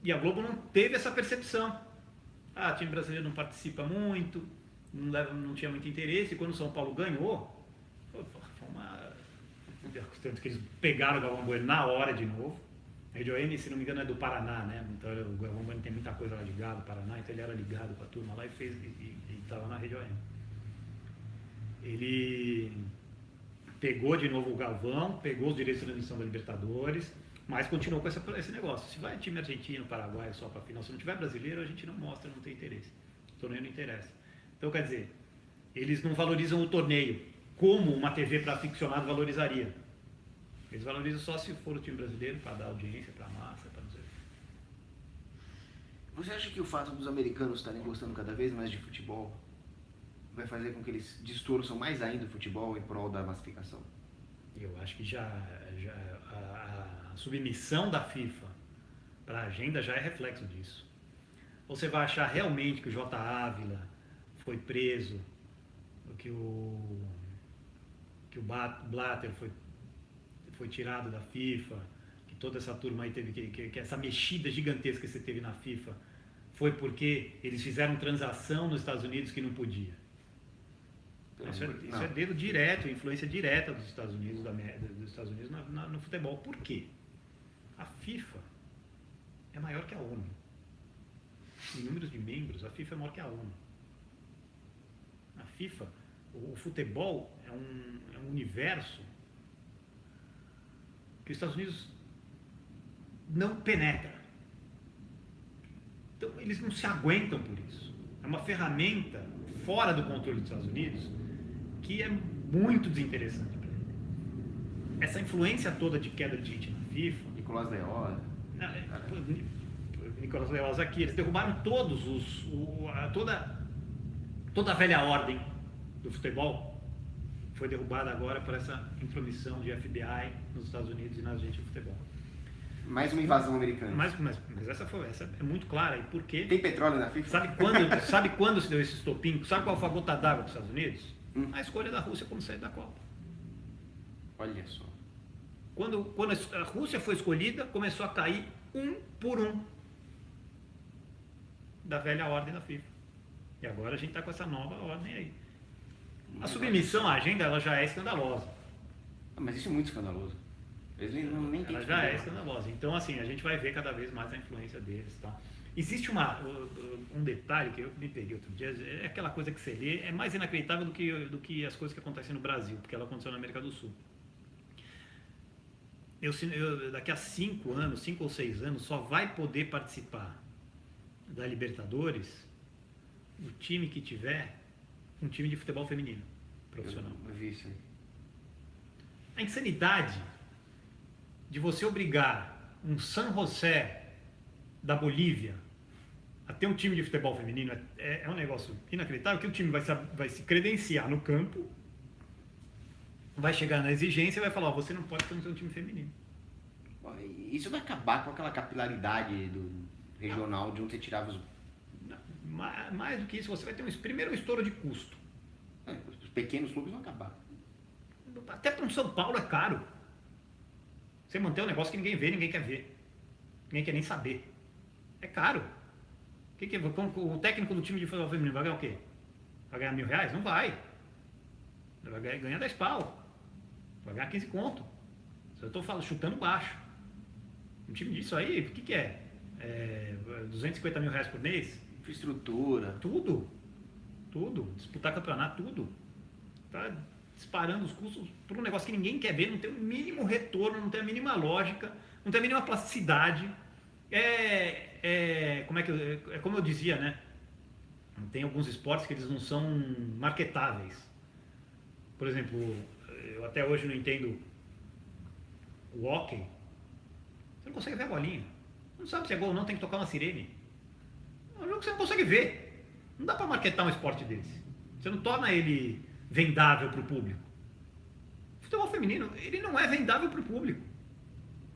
B: E a Globo não teve essa percepção. O time brasileiro não participa muito, não tinha muito interesse. E quando o São Paulo ganhou, foi uma... Tanto que eles pegaram o Galvão Bueno na hora de novo. A Rede OM, se não me engano, é do Paraná, né? Então o Galvão Bueno tem muita coisa lá ligada, Paraná, então ele era ligado com a turma lá e estava na Rede OM. Ele pegou de novo o Galvão, pegou os direitos de transmissão da Libertadores, mas continuou com esse negócio. Se vai time argentino, paraguaio só para final, se não tiver brasileiro, a gente não mostra, não tem interesse. O torneio não interessa. Então, quer dizer, eles não valorizam o torneio como uma TV para aficionado valorizaria. Eles valorizam só se for o time brasileiro, para dar audiência, para a massa, para não sei o quê.
A: Você acha que o fato dos americanos estarem gostando cada vez mais de futebol vai fazer com que eles distorçam mais ainda o futebol em prol da massificação?
B: Eu acho que a submissão da FIFA para a agenda já é reflexo disso. Você vai achar realmente que o J. Ávila foi preso, que o Blatter foi tirado da FIFA, que toda essa turma aí teve que essa mexida gigantesca que você teve na FIFA foi porque eles fizeram transação nos Estados Unidos que não podia. Isso é dedo direto, influência direta dos Estados Unidos, no futebol. Por quê? A FIFA é maior que a ONU. Em números de membros, a FIFA é maior que a ONU. A FIFA, o futebol é um universo que os Estados Unidos não penetra. Então, eles não se aguentam por isso. É uma ferramenta fora do controle dos Estados Unidos que é muito desinteressante para ele. Essa influência toda de queda de gente na FIFA...
A: Nicolás Leoz.
B: Nicolás Leoz aqui, eles derrubaram toda a velha ordem do futebol. Foi derrubada agora por essa intromissão de FBI nos Estados Unidos e na gente do futebol.
A: Mais uma invasão americana.
B: Mas essa é muito clara. E por quê?
A: Tem petróleo na FIFA?
B: Sabe quando se deu esse estopim? Sabe qual foi a gota d'água dos Estados Unidos? A escolha da Rússia como sair da Copa.
A: Olha só.
B: Quando a Rússia foi escolhida, começou a cair um por um da velha ordem da FIFA. E agora a gente está com essa nova ordem aí. A submissão à agenda ela já é escandalosa.
A: Mas isso é muito escandaloso. Eles nem
B: Ela já é escandalosa. Então, assim, a gente vai ver cada vez mais a influência deles. Tá? Existe um detalhe que eu me peguei outro dia, é aquela coisa que você lê, é mais inacreditável do que as coisas que acontecem no Brasil, porque ela aconteceu na América do Sul. Daqui a 5 ou 6 anos, só vai poder participar da Libertadores o time que tiver um time de futebol feminino profissional.
A: Eu vi isso aí.
B: A insanidade de você obrigar um San José da Bolívia a ter um time de futebol feminino é um negócio inacreditável, que o time vai se credenciar no campo, vai chegar na exigência e vai falar, você não pode ter um time feminino.
A: Isso vai acabar com aquela capilaridade do regional de onde você tirava os...
B: Mais do que isso, você vai ter primeiro um estouro de custo.
A: Os pequenos clubes vão acabar.
B: Até para um São Paulo é caro. Você manter um negócio que ninguém vê, ninguém quer ver. Ninguém quer nem saber. É caro. O técnico do time de futebol feminino vai ganhar o quê? Vai ganhar R$1.000? Não vai. Vai ganhar 10 pau. Vai ganhar 15 conto. Eu estou chutando baixo. Um time disso aí, o que é? R$250 mil por mês?
A: Infraestrutura.
B: Tudo. Disputar campeonato, tudo. Tá disparando os custos por um negócio que ninguém quer ver, não tem o mínimo retorno, não tem a mínima lógica, não tem a mínima plasticidade. Como eu dizia, né? Tem alguns esportes que eles não são marketáveis. Por exemplo, eu até hoje não entendo o hóquei. Você não consegue ver a bolinha. Não sabe se é gol ou não, tem que tocar uma sirene. É um jogo que você não consegue ver. Não dá para marketar um esporte desse. Você não torna ele vendável para o público. O futebol feminino, ele não é vendável para o público.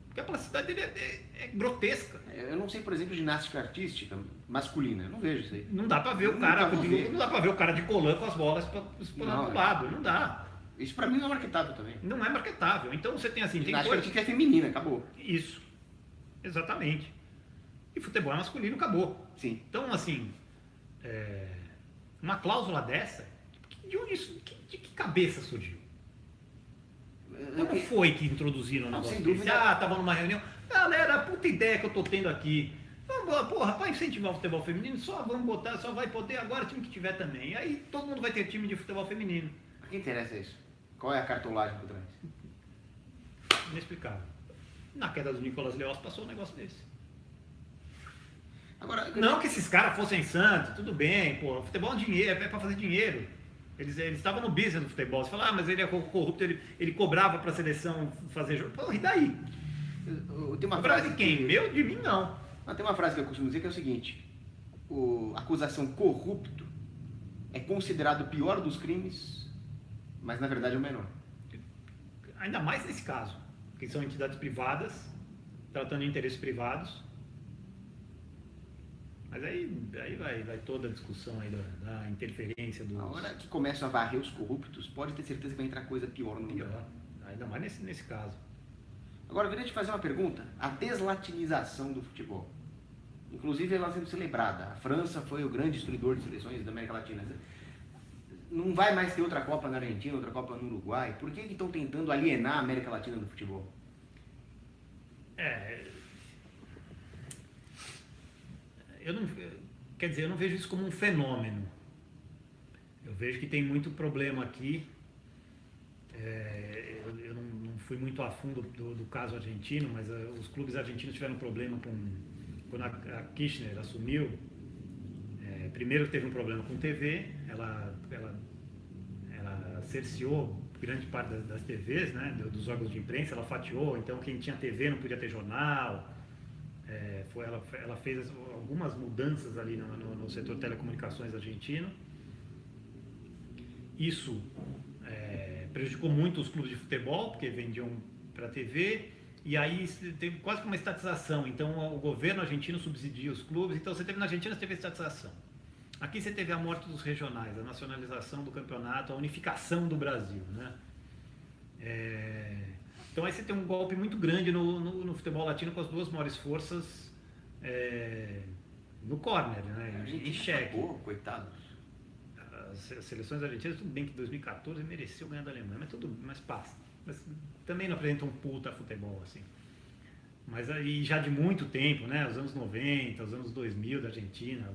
B: Porque a plasticidade dele é grotesca.
A: Eu não sei, por exemplo, ginástica artística masculina. Eu não vejo isso aí.
B: Não dá para ver o cara. Não dá para ver o cara de colã com as bolas para o lado. Não dá.
A: Isso para mim não é marketável também.
B: Não é marketável. Então você tem assim...
A: Ginástica artística é feminina, acabou.
B: Isso. Exatamente. E futebol é masculino, acabou.
A: Sim.
B: Então, assim, uma cláusula dessa, de que cabeça surgiu? Como foi que introduziram o negócio?
A: Sem dúvida.
B: Tava numa reunião. Galera, a puta ideia que eu tô tendo aqui. Porra, para incentivar o futebol feminino, só vai poder agora time que tiver também. Aí todo mundo vai ter time de futebol feminino.
A: A quem interessa isso? Qual é a cartolagem por trás?
B: Inexplicável. Na queda do Nicolas Leoz passou um negócio desse.
A: Agora,
B: não que esses caras fossem santos, tudo bem, pô, futebol é dinheiro, é pra fazer dinheiro. Eles estavam no business do futebol. Você fala, mas ele é corrupto, ele cobrava pra seleção fazer jogo. Pô, e daí?
A: Tem uma
B: cobrava
A: frase
B: de quem?
A: que...
B: Meu? De mim, não.
A: Tem uma frase que eu costumo dizer que é o seguinte: a acusação corrupto é considerado o pior dos crimes, mas na verdade é o menor.
B: Ainda mais nesse caso, que são entidades privadas, tratando de interesses privados. Mas aí vai toda a discussão aí da interferência dos...
A: Na hora que começam a varrer os corruptos, pode ter certeza que vai entrar coisa pior no lugar.
B: Ainda mais nesse caso.
A: Agora, eu queria te fazer uma pergunta. A deslatinização do futebol. Inclusive, ela sendo celebrada. A França foi o grande destruidor de seleções da América Latina. Não vai mais ter outra Copa na Argentina, outra Copa no Uruguai. Por que estão tentando alienar a América Latina do futebol?
B: Eu não vejo isso como um fenômeno. Eu vejo que tem muito problema aqui. Eu não fui muito a fundo do caso argentino, mas os clubes argentinos tiveram problema quando a Kirchner assumiu. Primeiro teve um problema com TV, ela cerceou grande parte das TVs, né, dos órgãos de imprensa, ela fatiou, então quem tinha TV não podia ter jornal. Ela fez algumas mudanças ali no setor de telecomunicações argentino. Isso prejudicou muito os clubes de futebol, porque vendiam para a TV, e aí teve quase que uma estatização. Então o governo argentino subsidia os clubes, então você teve na Argentina, você teve estatização. Aqui você teve a morte dos regionais, a nacionalização do campeonato, a unificação do Brasil, né? Então aí você tem um golpe muito grande no futebol latino com as duas maiores forças no corner, né? Em xeque.
A: Coitados.
B: As seleções argentinas, tudo bem que em 2014 mereceu ganhar da Alemanha, mas passa. Mas também não apresenta um puta futebol, assim. Mas aí já de muito tempo, né? Os anos 90, os anos 2000 da Argentina,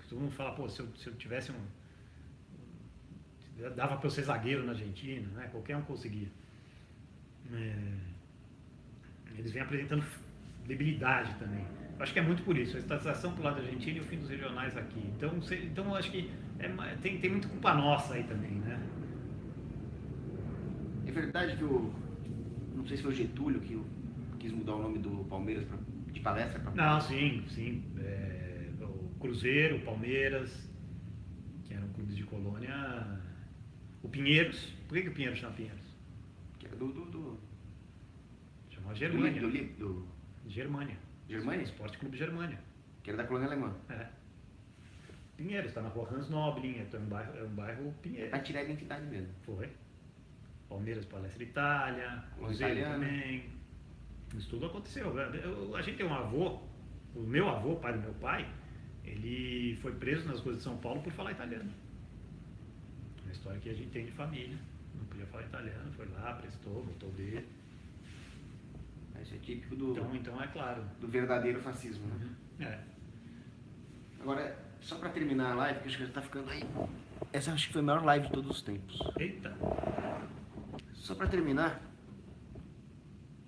B: todo mundo fala, pô, se eu tivesse dava para eu ser zagueiro na Argentina, né? Qualquer um conseguia. Eles vêm apresentando debilidade também. Eu acho que é muito por isso, a estatização pro lado da Argentina e o fim dos regionais aqui. Então eu acho que tem muito culpa nossa aí também, né?
A: É verdade que não sei se foi o Getúlio que quis mudar o nome do Palmeiras de Palestra para
B: Não, sim. O Cruzeiro, o Palmeiras, que eram clubes de colônia. O Pinheiros. Por que o Pinheiros chama Pinheiros?
A: Que era
B: Chamava Germânia.
A: Germânia?
B: Esporte Clube Germânia.
A: Que era da colônia alemã.
B: Pinheiros, está na rua Hans Nobling, é um bairro Pinheiros.
A: Para tirar a identidade mesmo.
B: Foi. Palmeiras, Palestra Itália, Cruzeiro também. Isso tudo aconteceu. A gente tem um avô, o meu avô, pai do meu pai, ele foi preso nas ruas de São Paulo por falar italiano. Uma história que a gente tem de família. Não podia falar italiano, foi lá, prestou, botou o dedo.
A: Isso é típico do...
B: Então é claro.
A: Do verdadeiro fascismo, né? Agora, só para terminar a live, que acho que já tá ficando aí. Essa acho que foi a maior live de todos os tempos.
B: Eita!
A: Só para terminar,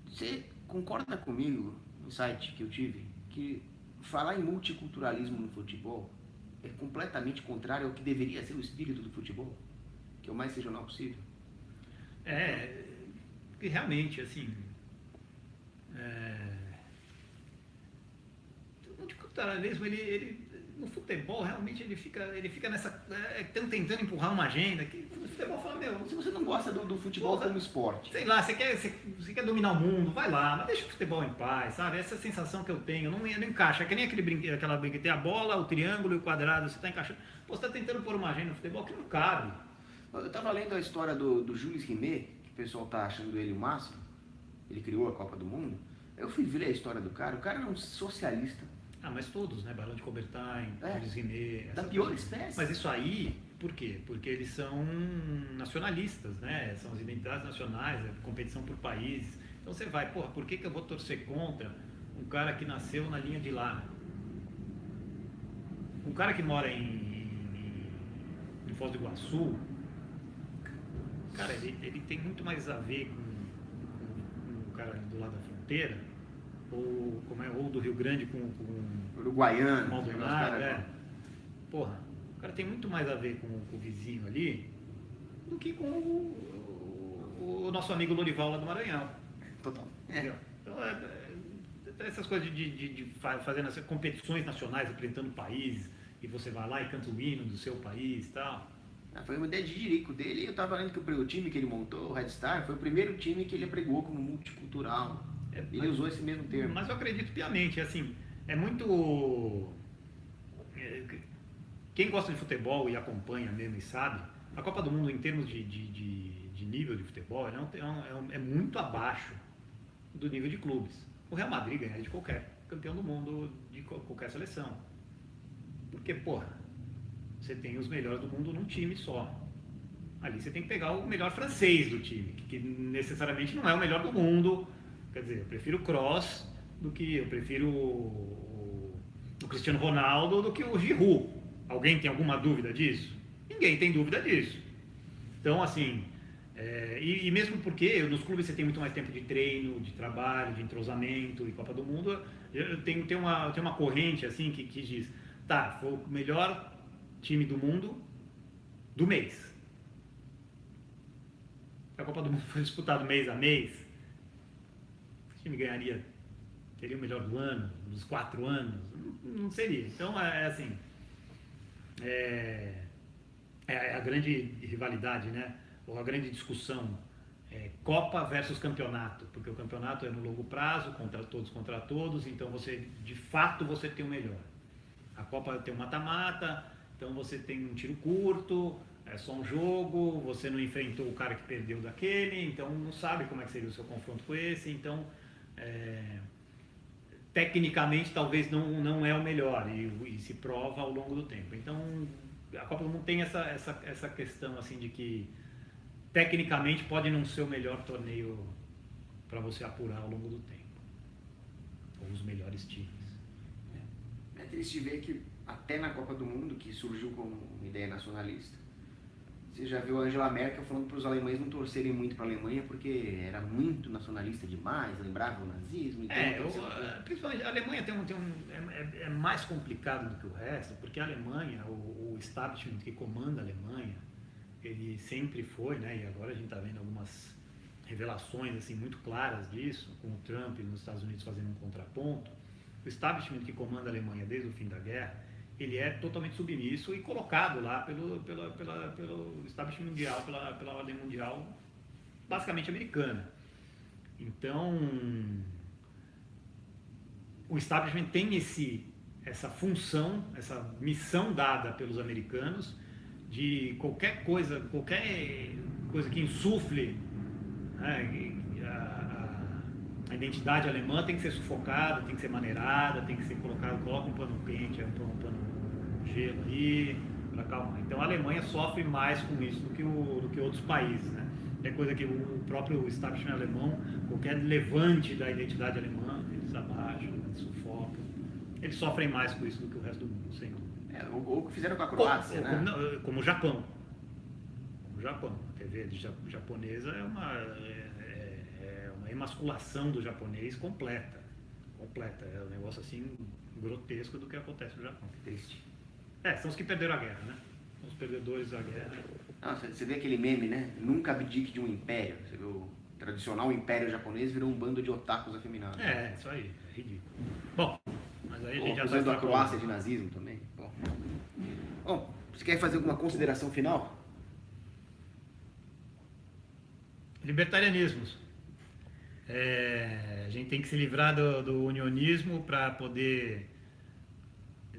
A: você concorda comigo, no site que eu tive, que falar em multiculturalismo no futebol é completamente contrário ao que deveria ser o espírito do futebol? Que é o mais regional possível?
B: Porque realmente, assim... O multiculturalismo, ele no futebol, realmente ele fica nessa... Estão tentando empurrar uma agenda que o futebol fala,
A: se você não gosta do futebol como esporte,
B: sei lá, você quer dominar o mundo, vai lá, mas deixa o futebol em paz, sabe? Essa é a sensação que eu tenho, não encaixa, é que nem aquela brinquedo, a bola, o triângulo e o quadrado, você está encaixando, você está tentando pôr uma agenda no futebol que não cabe.
A: Eu estava lendo a história do Jules Rimet, que o pessoal está achando ele o máximo, ele criou a Copa do Mundo. Eu fui ver a história do cara, o cara era um socialista.
B: Mas todos, né? Barão de Coubertin, Jules Rimet...
A: Da pior espécie.
B: Mas isso aí, por quê? Porque eles são nacionalistas, né? São as identidades nacionais, a competição por países. Então você vai, porra, por que eu vou torcer contra um cara que nasceu na linha de lá? Um cara que mora em Foz do Iguaçu, cara, ele tem muito mais a ver com o cara do lado da fronteira, ou do Rio Grande com
A: uruguaiano,
B: Maldonado, Porra, o cara tem muito mais a ver com o vizinho ali do que com o nosso amigo Lorival lá do Maranhão.
A: Total.
B: Então, essas coisas de fazendo essas competições nacionais, apresentando países, e você vai lá e canta o hino do seu país e tal.
A: Foi uma ideia de jirico dele. Eu estava lendo que o time que ele montou, o Red Star, foi o primeiro time que ele apregou como multicultural. Ele usou esse mesmo termo.
B: Mas eu acredito piamente, assim, é muito... Quem gosta de futebol e acompanha mesmo e sabe, a Copa do Mundo em termos de nível de futebol é muito abaixo do nível de clubes. O Real Madrid ganha de qualquer campeão do mundo, de qualquer seleção. Porque, porra, você tem os melhores do mundo num time só. Ali você tem que pegar o melhor francês do time, que necessariamente não é o melhor do mundo. Quer dizer, eu prefiro o Kroos do que eu prefiro o Cristiano Ronaldo do que o Giroud. Alguém tem alguma dúvida disso? Ninguém tem dúvida disso. Então, assim, e mesmo porque nos clubes você tem muito mais tempo de treino, de trabalho, de entrosamento e Copa do Mundo, tem uma corrente assim que diz, tá, foi o melhor time do mundo do mês. A Copa do Mundo foi disputada mês a mês, o time teria o melhor do ano, dos 4 anos, não seria. Então, assim, a grande rivalidade, né? Ou a grande discussão, Copa versus campeonato, porque o campeonato é no longo prazo, contra todos, então de fato você tem o melhor. A Copa tem um mata-mata, Então você tem um tiro curto, é só um jogo, você não enfrentou o cara que perdeu daquele, então não sabe como é que seria o seu confronto com esse, então tecnicamente talvez não é o melhor e se prova ao longo do tempo. Então a Copa do Mundo tem essa questão assim de que tecnicamente pode não ser o melhor torneio para você apurar ao longo do tempo, ou os melhores times.
A: É triste ver que até na Copa do Mundo, que surgiu como uma ideia nacionalista, você já viu a Angela Merkel falando para os alemães não torcerem muito para a Alemanha porque era muito nacionalista demais, lembrava o nazismo. Então
B: principalmente a Alemanha é mais complicado do que o resto, porque a Alemanha, o establishment que comanda a Alemanha, ele sempre foi, né, e agora a gente está vendo algumas revelações assim, muito claras disso, com o Trump nos Estados Unidos fazendo um contraponto. O establishment que comanda a Alemanha desde o fim da guerra, ele é totalmente submisso e colocado lá pelo establishment mundial, pela ordem mundial, basicamente americana. Então, o establishment tem essa função, essa missão dada pelos americanos de qualquer coisa que insufle, né, a identidade alemã tem que ser sufocada, tem que ser maneirada, tem que ser colocada, coloca um pano quente, um pano gelo aí, para acalmar. Então a Alemanha sofre mais com isso do que outros países, né? É coisa que o próprio establishment alemão, qualquer levante da identidade alemã, eles abaixam, eles sufocam. Eles sofrem mais com isso do que o resto do mundo, sem dúvida.
A: O que fizeram com a Croácia, né?
B: Como o Japão. Como o Japão. A TV japonesa é uma emasculação do japonês completa. É um negócio assim grotesco do que acontece no Japão.
A: Que triste.
B: São os que perderam a guerra, né? São os perdedores da guerra.
A: Você vê aquele meme, né? Nunca abdique de um império. Você vê o tradicional império japonês virou um bando de otakus afeminados.
B: Isso aí. É ridículo. Bom, mas aí a gente já
A: acusando a Croácia de nazismo também. Bom, você quer fazer alguma consideração final?
B: Libertarianismos. A gente tem que se livrar do unionismo para poder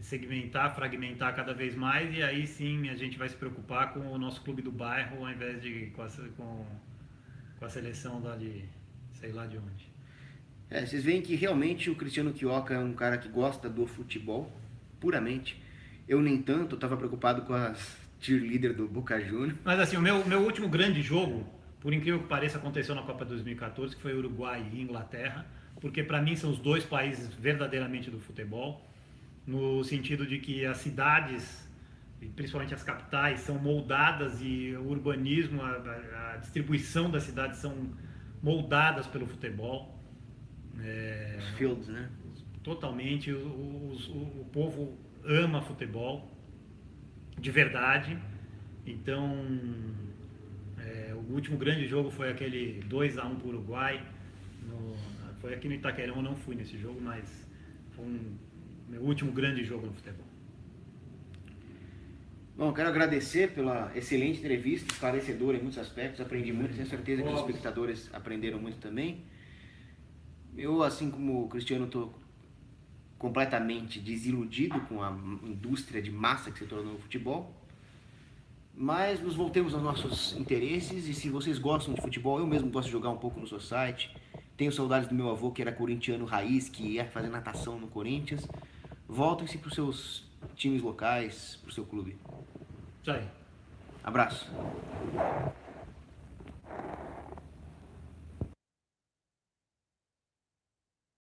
B: segmentar, fragmentar cada vez mais, e aí sim a gente vai se preocupar com o nosso clube do bairro ao invés de com a seleção lá de sei lá de onde.
A: Vocês veem que realmente o Cristiano Quioca é um cara que gosta do futebol, puramente. Eu nem tanto, estava preocupado com as cheerleader do Boca Juniors.
B: Mas assim, o meu último grande jogo, por incrível que pareça, aconteceu na Copa 2014, que foi Uruguai e Inglaterra, porque para mim são os dois países verdadeiramente do futebol, no sentido de que as cidades, principalmente as capitais, são moldadas e o urbanismo, a distribuição das cidades são moldadas pelo futebol.
A: Os fields, né?
B: Totalmente. O povo ama futebol, de verdade. Então, o último grande jogo foi aquele 2-1 para o Uruguai. Foi aqui no Itaquerão, eu não fui nesse jogo, mas foi meu último grande jogo no futebol.
A: Bom, quero agradecer pela excelente entrevista, esclarecedora em muitos aspectos, aprendi muito, tenho certeza que os espectadores aprenderam muito também. Eu, assim como o Cristiano, estou completamente desiludido com a indústria de massa que se tornou o futebol, mas nos voltemos aos nossos interesses, e se vocês gostam de futebol, eu mesmo gosto de jogar um pouco no society, tenho saudades do meu avô que era corintiano raiz, que ia fazer natação no Corinthians. Voltem-se para os seus times locais, para o seu clube.
B: Isso aí.
A: Abraço.